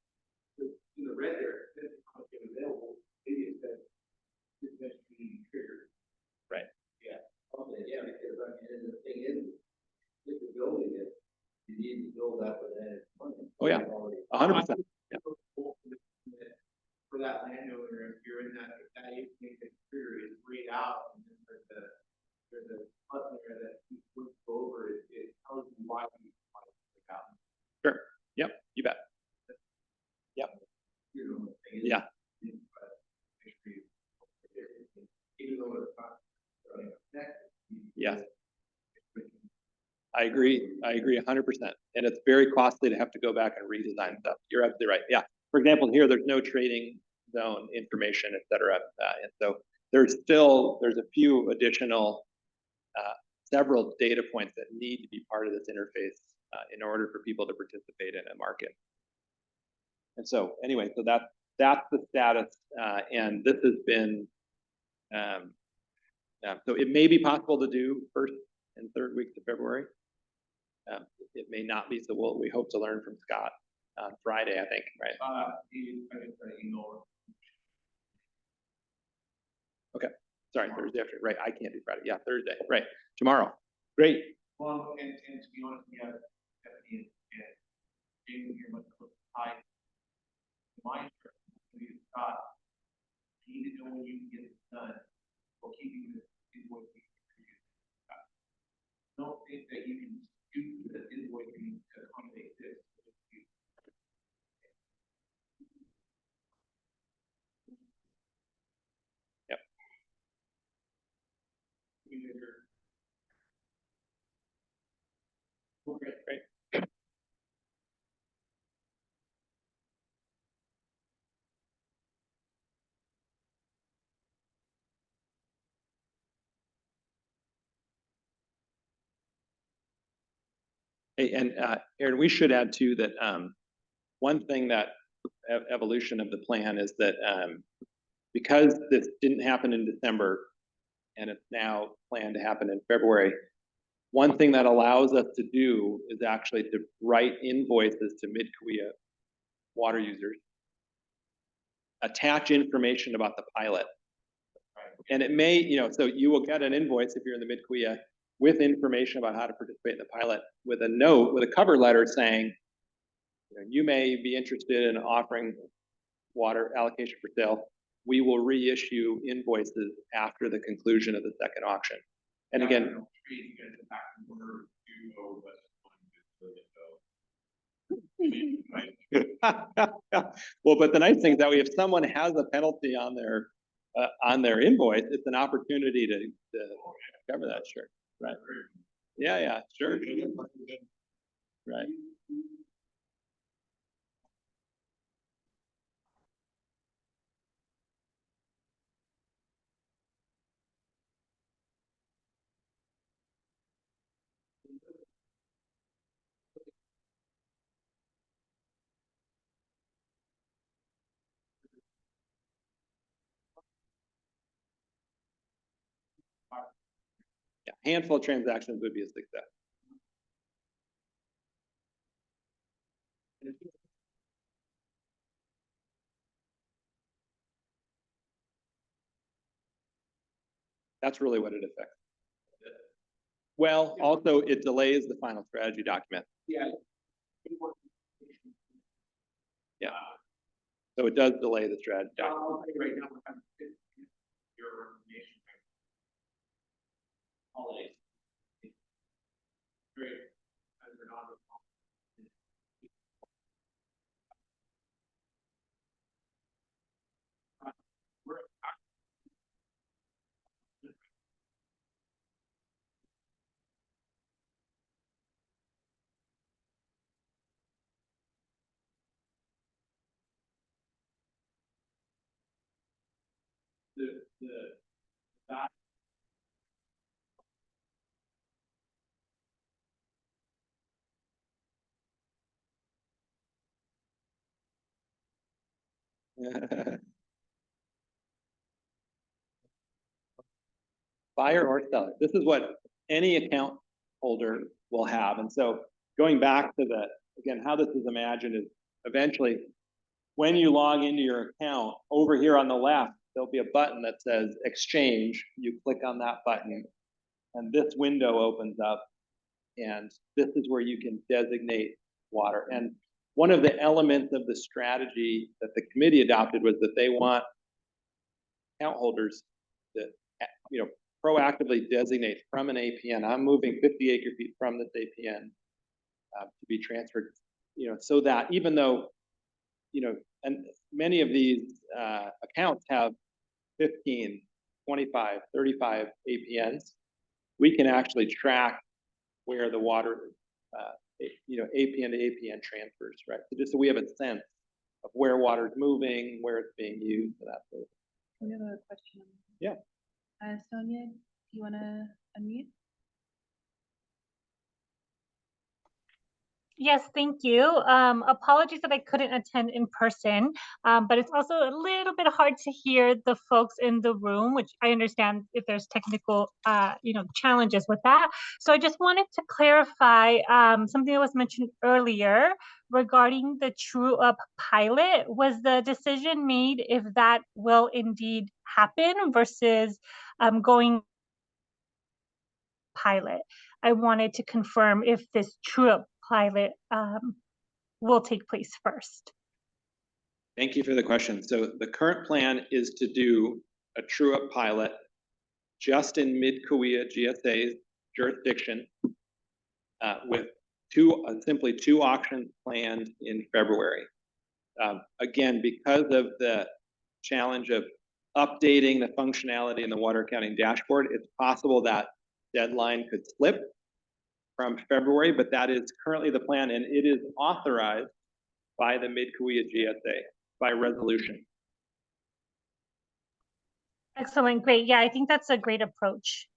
in the red there, that's how it's available, maybe it says disadvantaged community trigger. Right. Yeah, okay, yeah, because I mean, and the thing is, if you're building it, you need to build that with that money. Oh, yeah. 100%. Yeah. For that landowner, if you're in that, if that 8 trigger is grayed out, and then there's a button there that you flip over, it tells you why you want to click out. Sure. Yep. You bet. Yep. You know, the thing is, Yeah. even though it's not connected. Yes. I agree 100%. And it's very costly to have to go back and redesign stuff. You're absolutely right. Yeah. For example, here, there's no trading zone information, et cetera. And so there's a few additional, several data points that need to be part of this interface in order for people to participate in a market. And so anyway, so that's the status. And this has been, so it may be possible to do first and third weeks of February. It may not be, so we hope to learn from Scott on Friday, I think, right? Okay, sorry, Thursday after, right, I can't do Friday, yeah, Thursday, right, tomorrow, great. Well, and to be honest, we have Stephanie and Jamie here, but I, my Scott, you need to know when you can get this done, or keeping this invoice. Don't think that you can do the invoicing to accommodate this. Yep. Great. Hey, and Aaron, we should add too that one thing that evolution of the plan is that because this didn't happen in December and it's now planned to happen in February, one thing that allows us to do is actually to write invoices to Mid-kaweah water users, attach information about the pilot. And it may, so you will get an invoice if you're in the Mid-kaweah with information about how to participate in the pilot, with a note, with a cover letter saying, you may be interested in offering water allocation for sale. We will reissue invoices after the conclusion of the second auction. And again, well, but the nice thing is that if someone has a penalty on their invoice, it's an opportunity to cover that. Sure, right? Yeah, sure. Right. Yeah, handful of transactions would be a success. That's really what it affects. Well, also it delays the final strategy document. Yeah. Yeah. So it does delay the strategy document. I'll tell you right now, your recommendation. Holidays. Great. As they're not. That Buyer or seller. This is what any account holder will have. And so going back to the, again, how this is imagined is eventually when you log into your account, over here on the left, there'll be a button that says exchange. You click on that button and this window opens up and this is where you can designate water. And one of the elements of the strategy that the committee adopted was that they want account holders to, proactively designate from an APN. I'm moving 50 acre-feet from this APN to be transferred, so that even though, and many of these accounts have 15, 25, 35 APNs, we can actually track where the water, APN to APN transfers, right? So just so we have a sense of where water is moving, where it's being used, and that sort of thing. We have a question. Yeah. Sonia, do you want to unmute? Yes, thank you. Apologies that I couldn't attend in person, but it's also a little bit hard to hear the folks in the room, which I understand if there's technical, challenges with that. So I just wanted to clarify something that was mentioned earlier regarding the True Up pilot. Was the decision made if that will indeed happen versus going pilot? I wanted to confirm if this True Up pilot will take place first. Thank you for the question. So the current plan is to do a True Up pilot just in Mid-kaweah GSA's jurisdiction with simply two auctions planned in February. Again, because of the challenge of updating the functionality in the water accounting dashboard, it's possible that deadline could slip from February, but that is currently the plan, and it is authorized by the Mid-kaweah GSA by resolution. Excellent, great. Yeah, I think that's a great approach.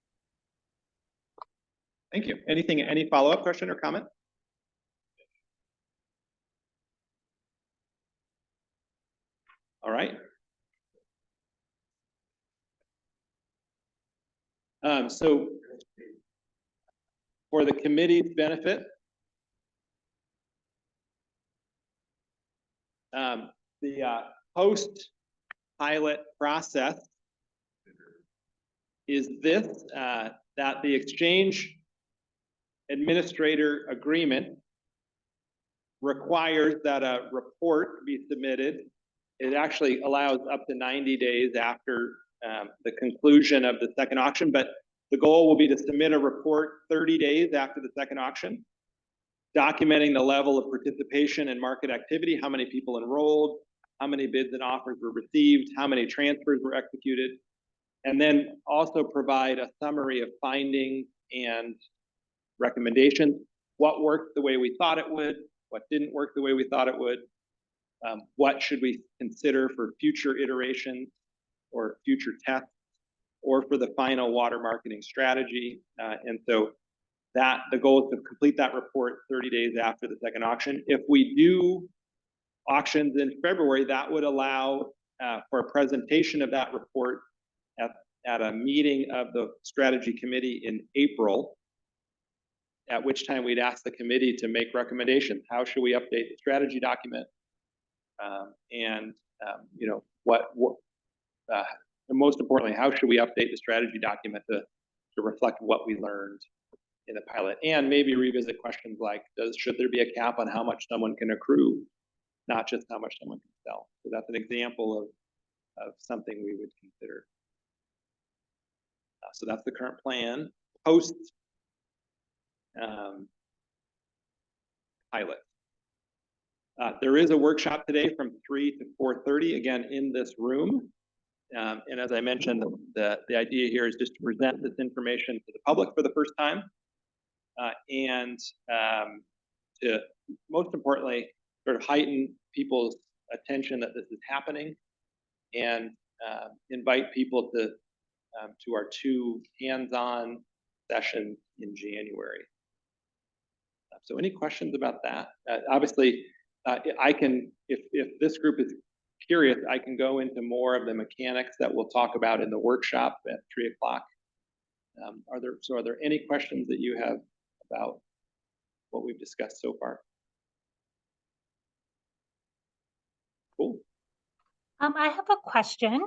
Thank you. Any follow-up question or comment? All right. So for the committee's benefit, the post-pilot process is this, that the exchange administrator agreement requires that a report be submitted. It actually allows up to 90 days after the conclusion of the second auction, but the goal will be to submit a report 30 days after the second auction, documenting the level of participation and market activity, how many people enrolled, how many bids and offers were received, how many transfers were executed, and then also provide a summary of findings and recommendations. What worked the way we thought it would, what didn't work the way we thought it would, what should we consider for future iterations or future tests, or for the final water marketing strategy. And so the goal is to complete that report 30 days after the second auction. If we do auctions in February, that would allow for a presentation of that report at a meeting of the strategy committee in April, at which time we'd ask the committee to make recommendations. How should we update the strategy document? And most importantly, how should we update the strategy document to reflect what we learned in the pilot, and maybe revisit questions like, should there be a cap on how much someone can accrue, not just how much someone can sell? So that's an example of something we would consider. So that's the current plan post pilot. There is a workshop today from 3 to 4:30, again, in this room. And as I mentioned, the idea here is just to present this information to the public for the first time. And to, most importantly, sort of heighten people's attention that this is happening, and invite people to our 2 hands-on sessions in January. So any questions about that? Obviously, I can, if this group is curious, I can go into more of the mechanics that we'll talk about in the workshop at 3 o'clock. Are there any questions that you have about what we've discussed so far? Cool. I have a question.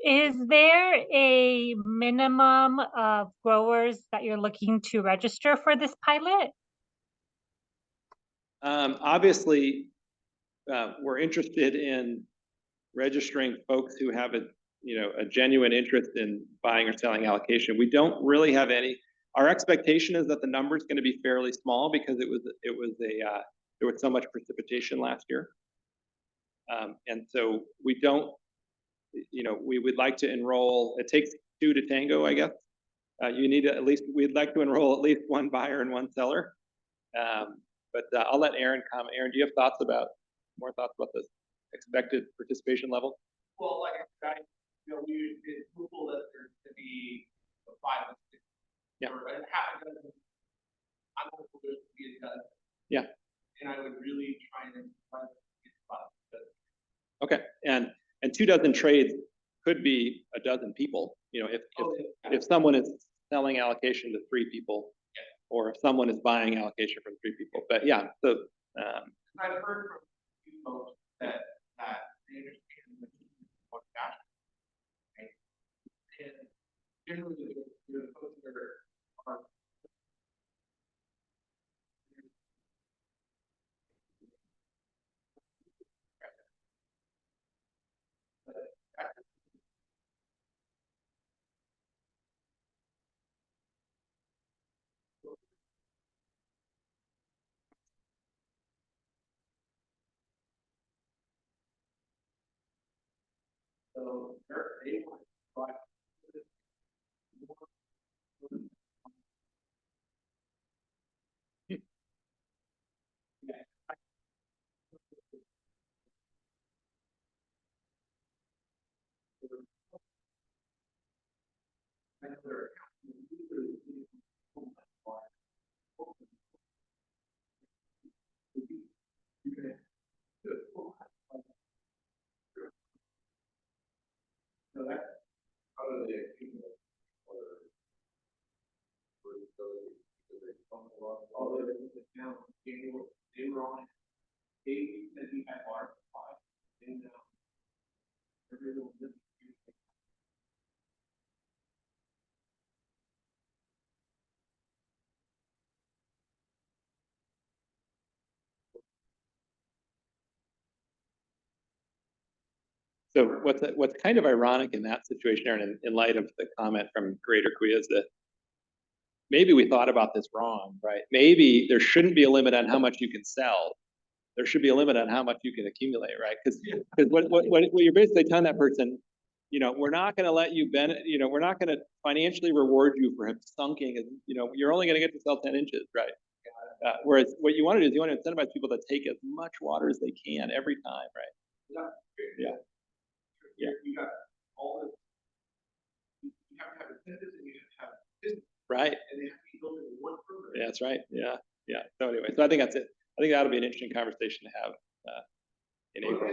Is there a minimum of growers that you're looking to register for this pilot? Obviously, we're interested in registering folks who have a genuine interest in buying or selling allocation. We don't really have any. Our expectation is that the number is going to be fairly small because there was so much precipitation last year. And so we don't, we would like to enroll, it takes 2 to tango, I guess. You need at least, we'd like to enroll at least 1 buyer and 1 seller. But I'll let Aaron comment. Aaron, do you have more thoughts about this expected participation level? Well, like I said, we did approval that there's to be 5 and 6. Yeah. Or half a dozen. I'm hopeful there's to be a dozen. Yeah. And I would really try and get 5. Okay, and 2 dozen trades could be a dozen people. If someone is selling allocation to 3 people, or if someone is buying allocation from 3 people. But yeah, so I've heard from you folks that they understand what that is. Right? And generally, the folks that are so they want to buy so that's how do they accumulate all the down they were on they said he had water supply and everyone So what's kind of ironic in that situation, Aaron, in light of the comment from Greater Kaweah, is that maybe we thought about this wrong, right? Maybe there shouldn't be a limit on how much you can sell. There should be a limit on how much you can accumulate, right? Because what you're basically telling that person, we're not going to let you we're not going to financially reward you for sunking, you're only going to get to sell 10 inches, right? Whereas what you want to do is you want to incentivize people to take as much water as they can every time, right? Yeah. You got all this. You have to have incentives and you have to have business. Right. And they have to be Yeah, that's right. Yeah, yeah. So anyway, so I think that's it. I think that'll be an interesting conversation to have in April.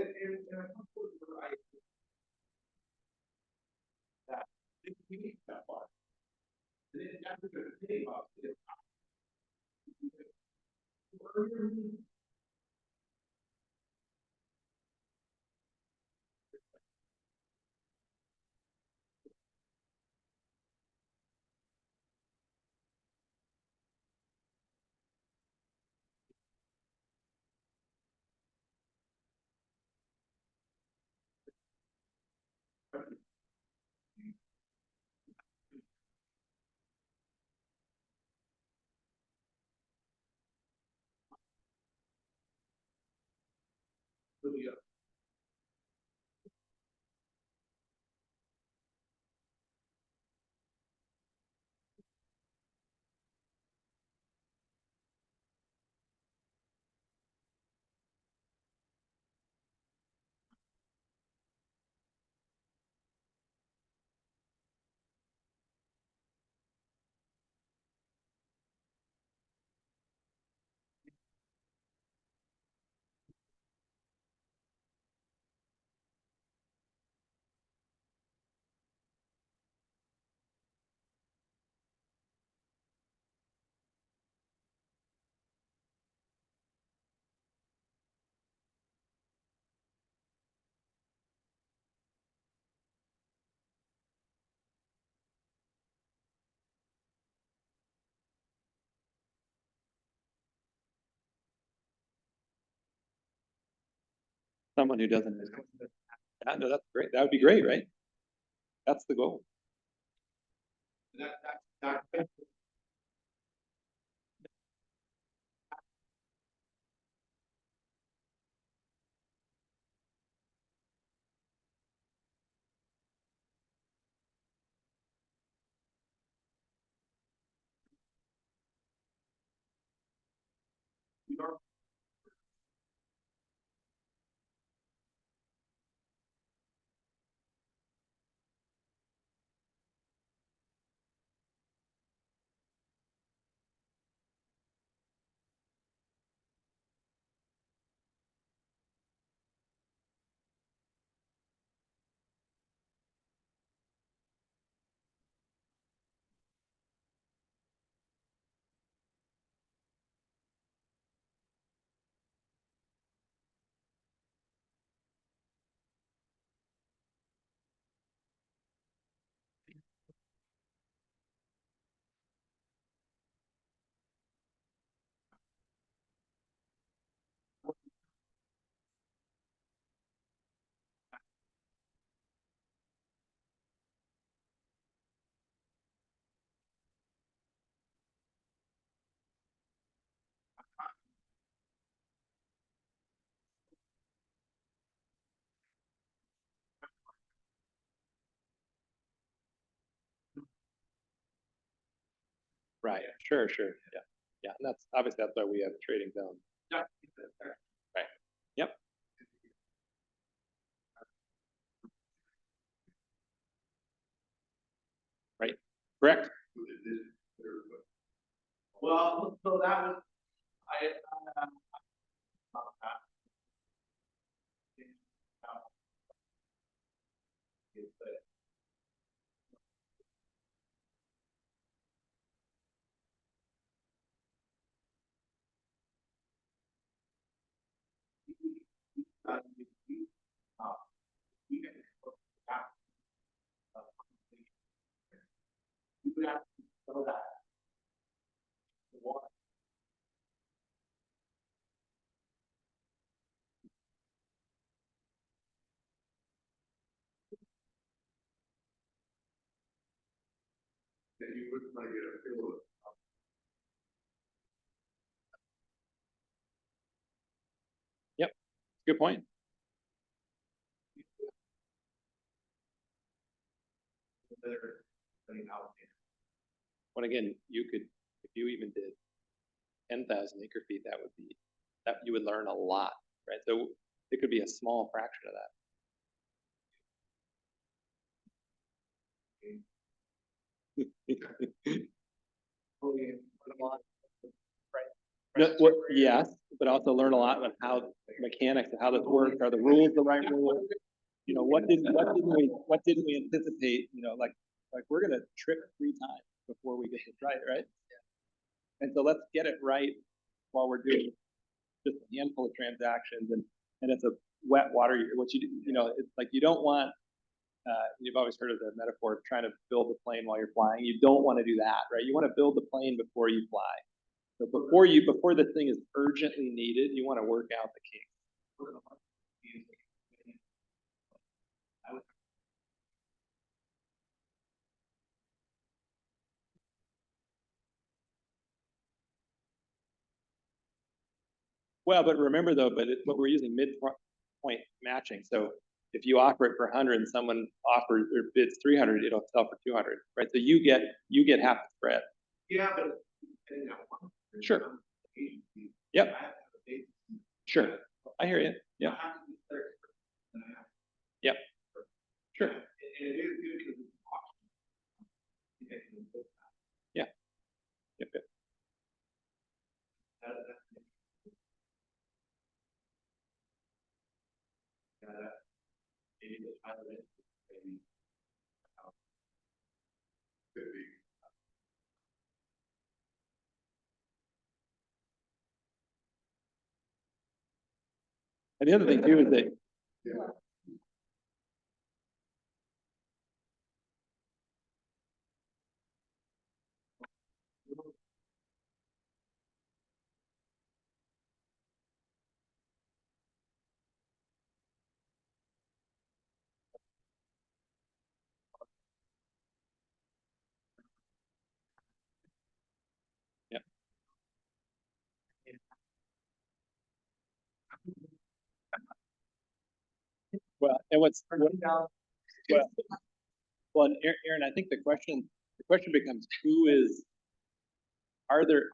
Someone who doesn't. Yeah, no, that's great. That would be great, right? That's the goal. Right. Sure. Sure. Yeah. Yeah. And that's obviously that's why we have a trading zone. Right. Yep. Right. Correct. Well, so that was, you would have to know that. The water. That you wouldn't want to get a feel of. Yep. Good point. They're putting out there. When again, you could, if you even did 10,000 acre feet, that would be, that you would learn a lot, right? So it could be a small fraction of that. No, what, yes, but also learn a lot about how mechanics of how this works. Are the rules the right rules? You know, what didn't we anticipate? You know, like we're gonna trip 3 times before we get this right? And so let's get it right while we're doing just a handful of transactions, and it's a wet water. What you know, it's like you don't want. You've always heard of the metaphor of trying to build the plane while you're flying. You don't want to do that, right? You want to build the plane before you fly. So before the thing is urgently needed, you want to work out the kinks. Well, but remember though, but we're using midpoint matching. So if you offer it for 100 and someone offers or bids 300, it'll sell for 200, right? So you get half the spread. Yeah, but. Sure. Yep. Sure. I hear you. Yeah. Yep. Sure. Yeah. Yep. Yep. And the other thing too is that yeah. Well, and well, and Aaron, I think the question becomes is there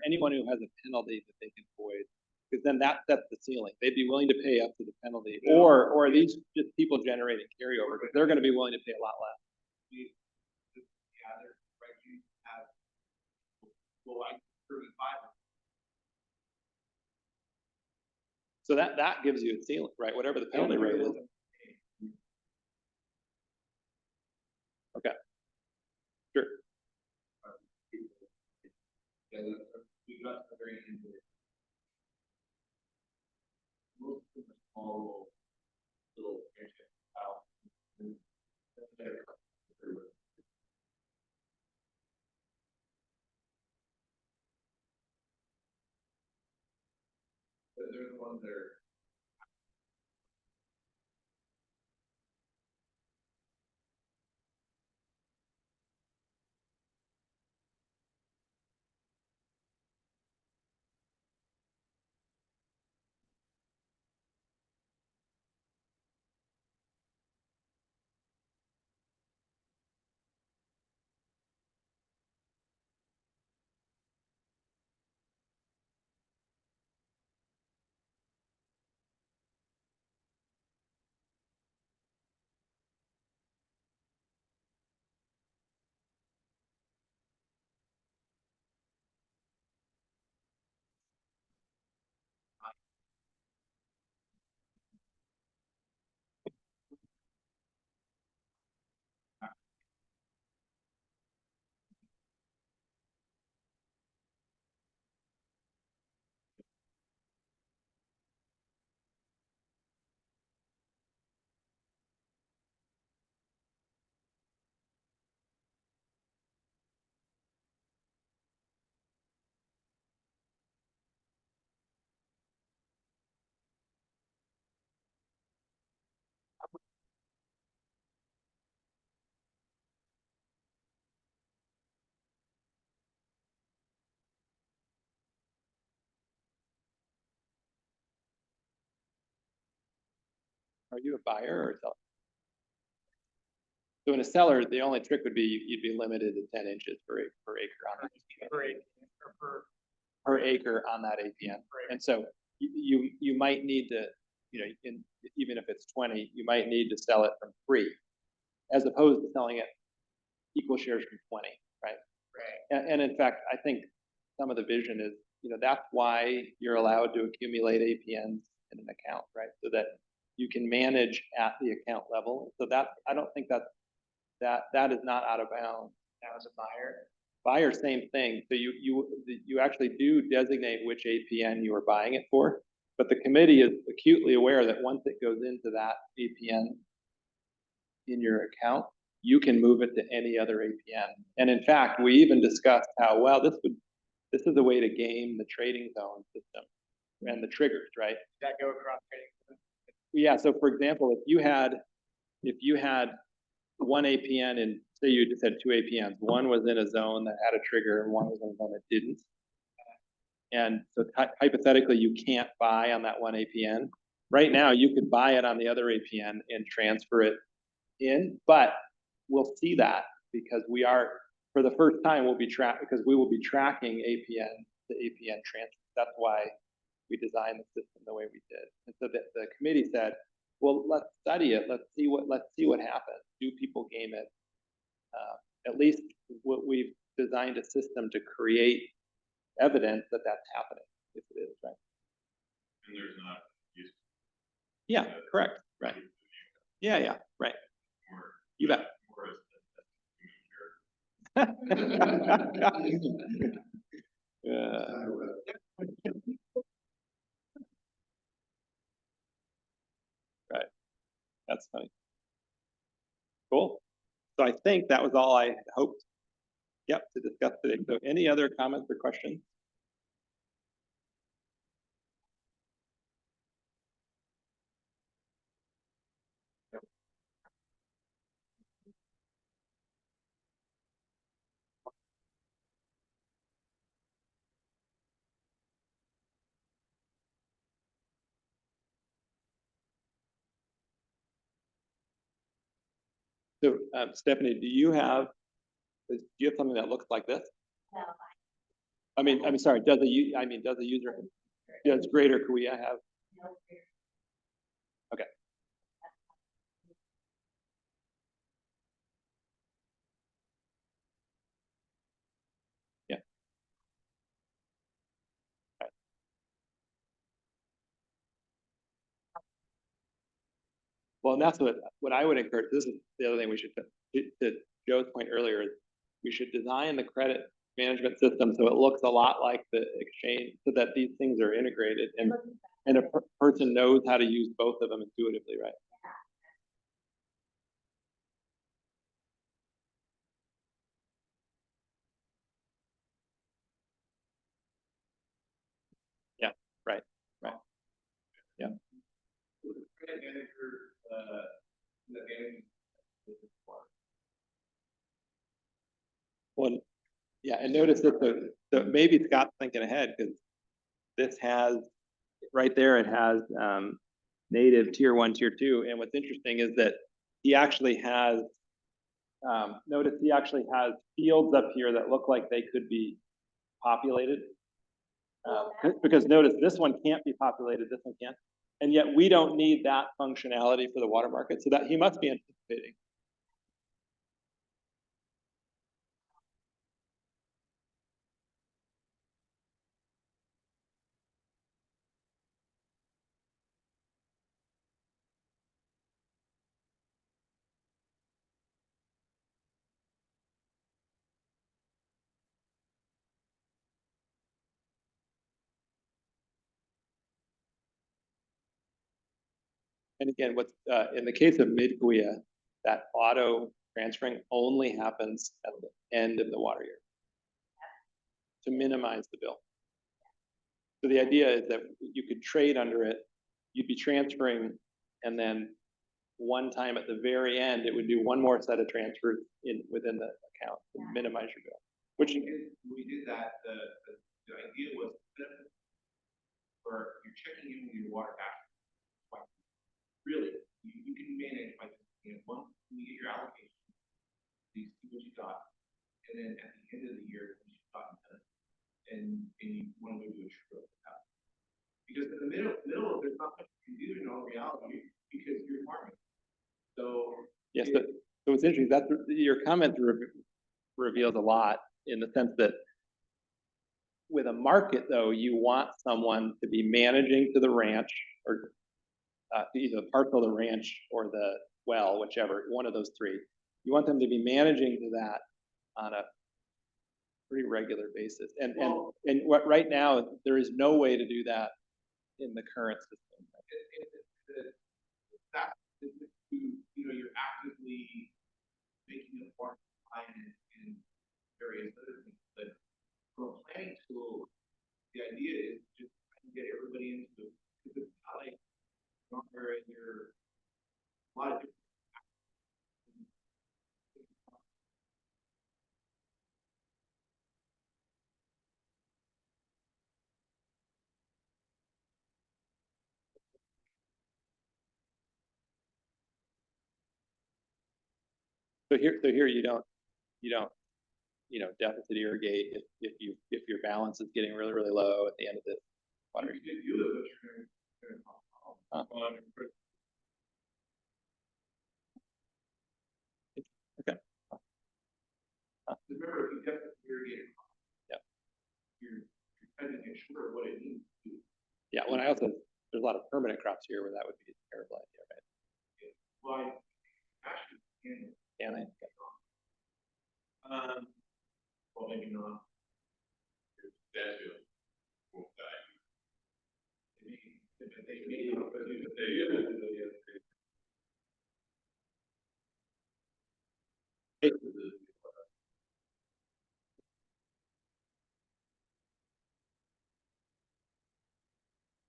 anyone who has a penalty that they can avoid? Because then that sets the ceiling. They'd be willing to pay up to the penalty, or are these just people generating carryover? Because they're going to be willing to pay a lot less. So that gives you a ceiling, right? Whatever the penalty rate is. Okay. Sure. Most of them are small little they're the ones that are. Are you a buyer or a seller? So in a seller, the only trick would be you'd be limited to 10 inches per acre on that per acre on that APN. And so you might need to, you know, even if it's 20, you might need to sell it from 3, as opposed to selling it equal shares from 20, right? And in fact, I think some of the vision is, that's why you're allowed to accumulate APNs in an account, right? So that you can manage at the account level. So I don't think that is not out of bounds. Now as a buyer. Buyer, same thing. So you actually do designate which APN you are buying it for, but the committee is acutely aware that once it goes into that APN in your account, you can move it to any other APN. And in fact, we even discussed how, well, this is a way to game the trading zone system and the triggers, right? That go across trading. Yeah, so for example, if you had one APN and say you just had two APNs, one was in a zone that had a trigger and one was in a zone that didn't. And so hypothetically, you can't buy on that one APN. Right now, you could buy it on the other APN and transfer it in, but we'll see that because for the first time, because we will be tracking APN to APN transfer. That's why we designed the system the way we did. And so the committee said, well, let's study it. Let's see what happens. Do people game it? At least we've designed a system to create evidence that that's happening, if it is, right? And there's not use. Yeah, correct, right. Yeah, right. You bet. Right. That's funny. Cool. So I think that was all I hoped, to discuss today. So any other comments or questions? So Stephanie, do you have something that looks like this? No. I'm sorry, does the user, does greater kaweah have? No. Okay. Yeah. Right. Well, and that's what I would encourage. This is the other thing we should, to Joe's point earlier, is we should design the credit management system so it looks a lot like the exchange, so that these things are integrated and a person knows how to use both of them intuitively, right? Yeah, right. Yeah. Well, yeah, and notice that maybe Scott's thinking ahead because this has right there. It has native tier 1, tier 2, and what's interesting is that he actually has. Notice he actually has fields up here that look like they could be populated. Because notice this one can't be populated, this one can. And yet we don't need that functionality for the water market. So that he must be anticipating. And again, what's in the case of Mid-kaweah, that auto transferring only happens at the end of the water year to minimize the bill. So the idea is that you could trade under it, you'd be transferring, and then one time at the very end, it would do one more set of transfers within the account to minimize your bill. Which we did that. The idea was for you're checking in with your water back. Really, you can manage by once you get your allocation, you see what you got, and then at the end of the year, you got and you want to do a true up. Because in the middle, there's not much you can do in all reality because you're farming. So yes, so it's interesting that your comment reveals a lot in the sense that with a market, though, you want someone to be managing to the ranch or either the parcel of the ranch or the well, whichever, one of those three. You want them to be managing to that on a pretty regular basis. And what right now, there is no way to do that in the current system. That, you're actively making it more compliant in various other things, but from a planning tool, the idea is just try to get everybody into, because it's not like you're in your, a lot of different. So here you don't, deficit irrigate if your balance is getting really, really low at the end of this water. You can do it, but you're gonna Okay. remember, if you deficit irrigate. Yep. You're trying to make sure what it needs to do. Yeah, when I also, there's a lot of permanent crops here where that would be a terrible idea, right? Well, actually, Can I? well, maybe not. That's it. Won't die.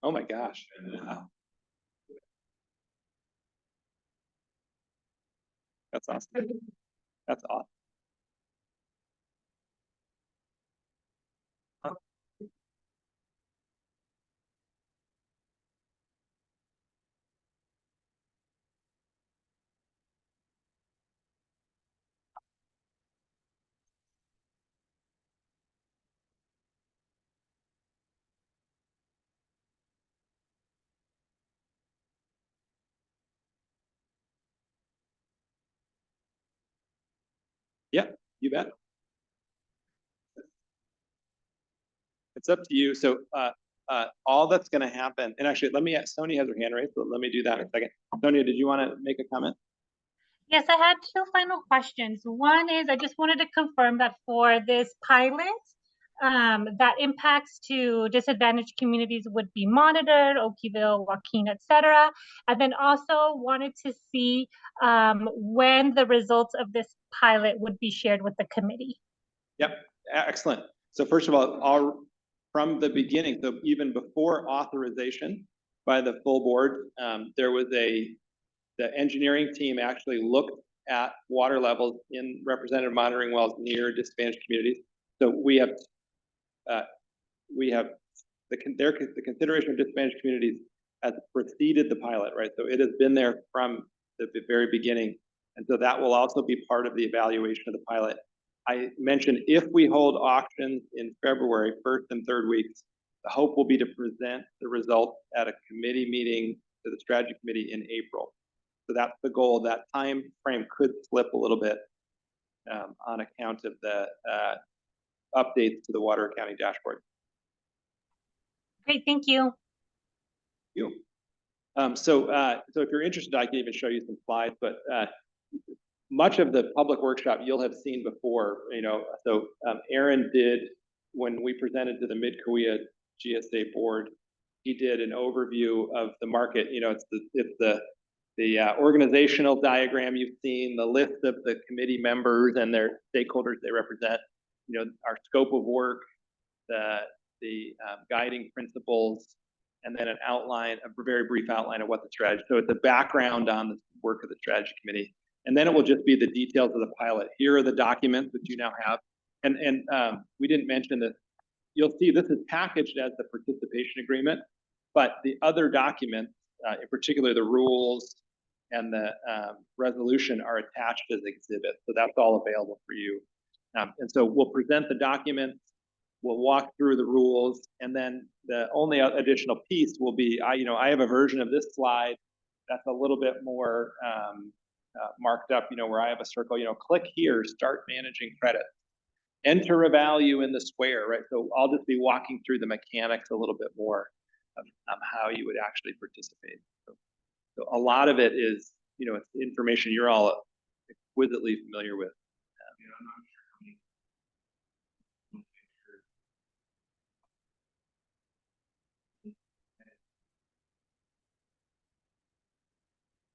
Oh my gosh. Wow. That's awesome. That's awesome. Huh. Yeah, you bet. It's up to you. So all that's going to happen, and actually, let me. Sonia has her hand raised, so let me do that in a second. Sonia, did you want to make a comment? Yes, I had two final questions. One is I just wanted to confirm that for this pilot, that impacts to disadvantaged communities would be monitored, Oakeyville, Joaquin, et cetera. And then also wanted to see when the results of this pilot would be shared with the committee. Yep, excellent. So first of all, from the beginning, so even before authorization by the full board, there was the engineering team actually looked at water levels in representative monitoring wells near disadvantaged communities. So we have the consideration of disadvantaged communities has preceded the pilot, right? So it has been there from the very beginning. And so that will also be part of the evaluation of the pilot. I mentioned if we hold auctions in February, first and third weeks, the hope will be to present the results at a committee meeting to the strategy committee in April. So that's the goal. That time frame could slip a little bit on account of the updates to the water accounting dashboard. Great, thank you. So if you're interested, I can even show you some slides, but much of the public workshop you'll have seen before, so Aaron did, when we presented to the Mid-kaweah GSA board, he did an overview of the market. It's the organizational diagram you've seen, the list of the committee members and their stakeholders they represent, our scope of work, the guiding principles, and then an outline, a very brief outline of what the strategy. So it's a background on the work of the strategy committee. And then it will just be the details of the pilot. Here are the documents that you now have. And we didn't mention this. You'll see this is packaged as the participation agreement, but the other documents, in particular the rules and the resolution, are attached as exhibits. So that's all available for you. And so we'll present the documents, we'll walk through the rules, and then the only additional piece will be, I have a version of this slide that's a little bit more marked up, where I have a circle, click here, start managing credit. enter a value in the square, right? So I'll just be walking through the mechanics a little bit more of how you would actually participate. So a lot of it is, it's information you're all exquisitely familiar with. You know, I'm not sure how many.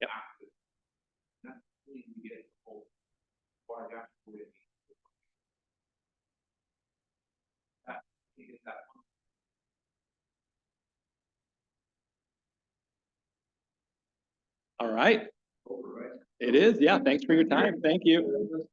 Yep. That's when you get the whole water gas with that, you get that one. All right. Over, right? It is. Yeah. Thanks for your time. Thank you.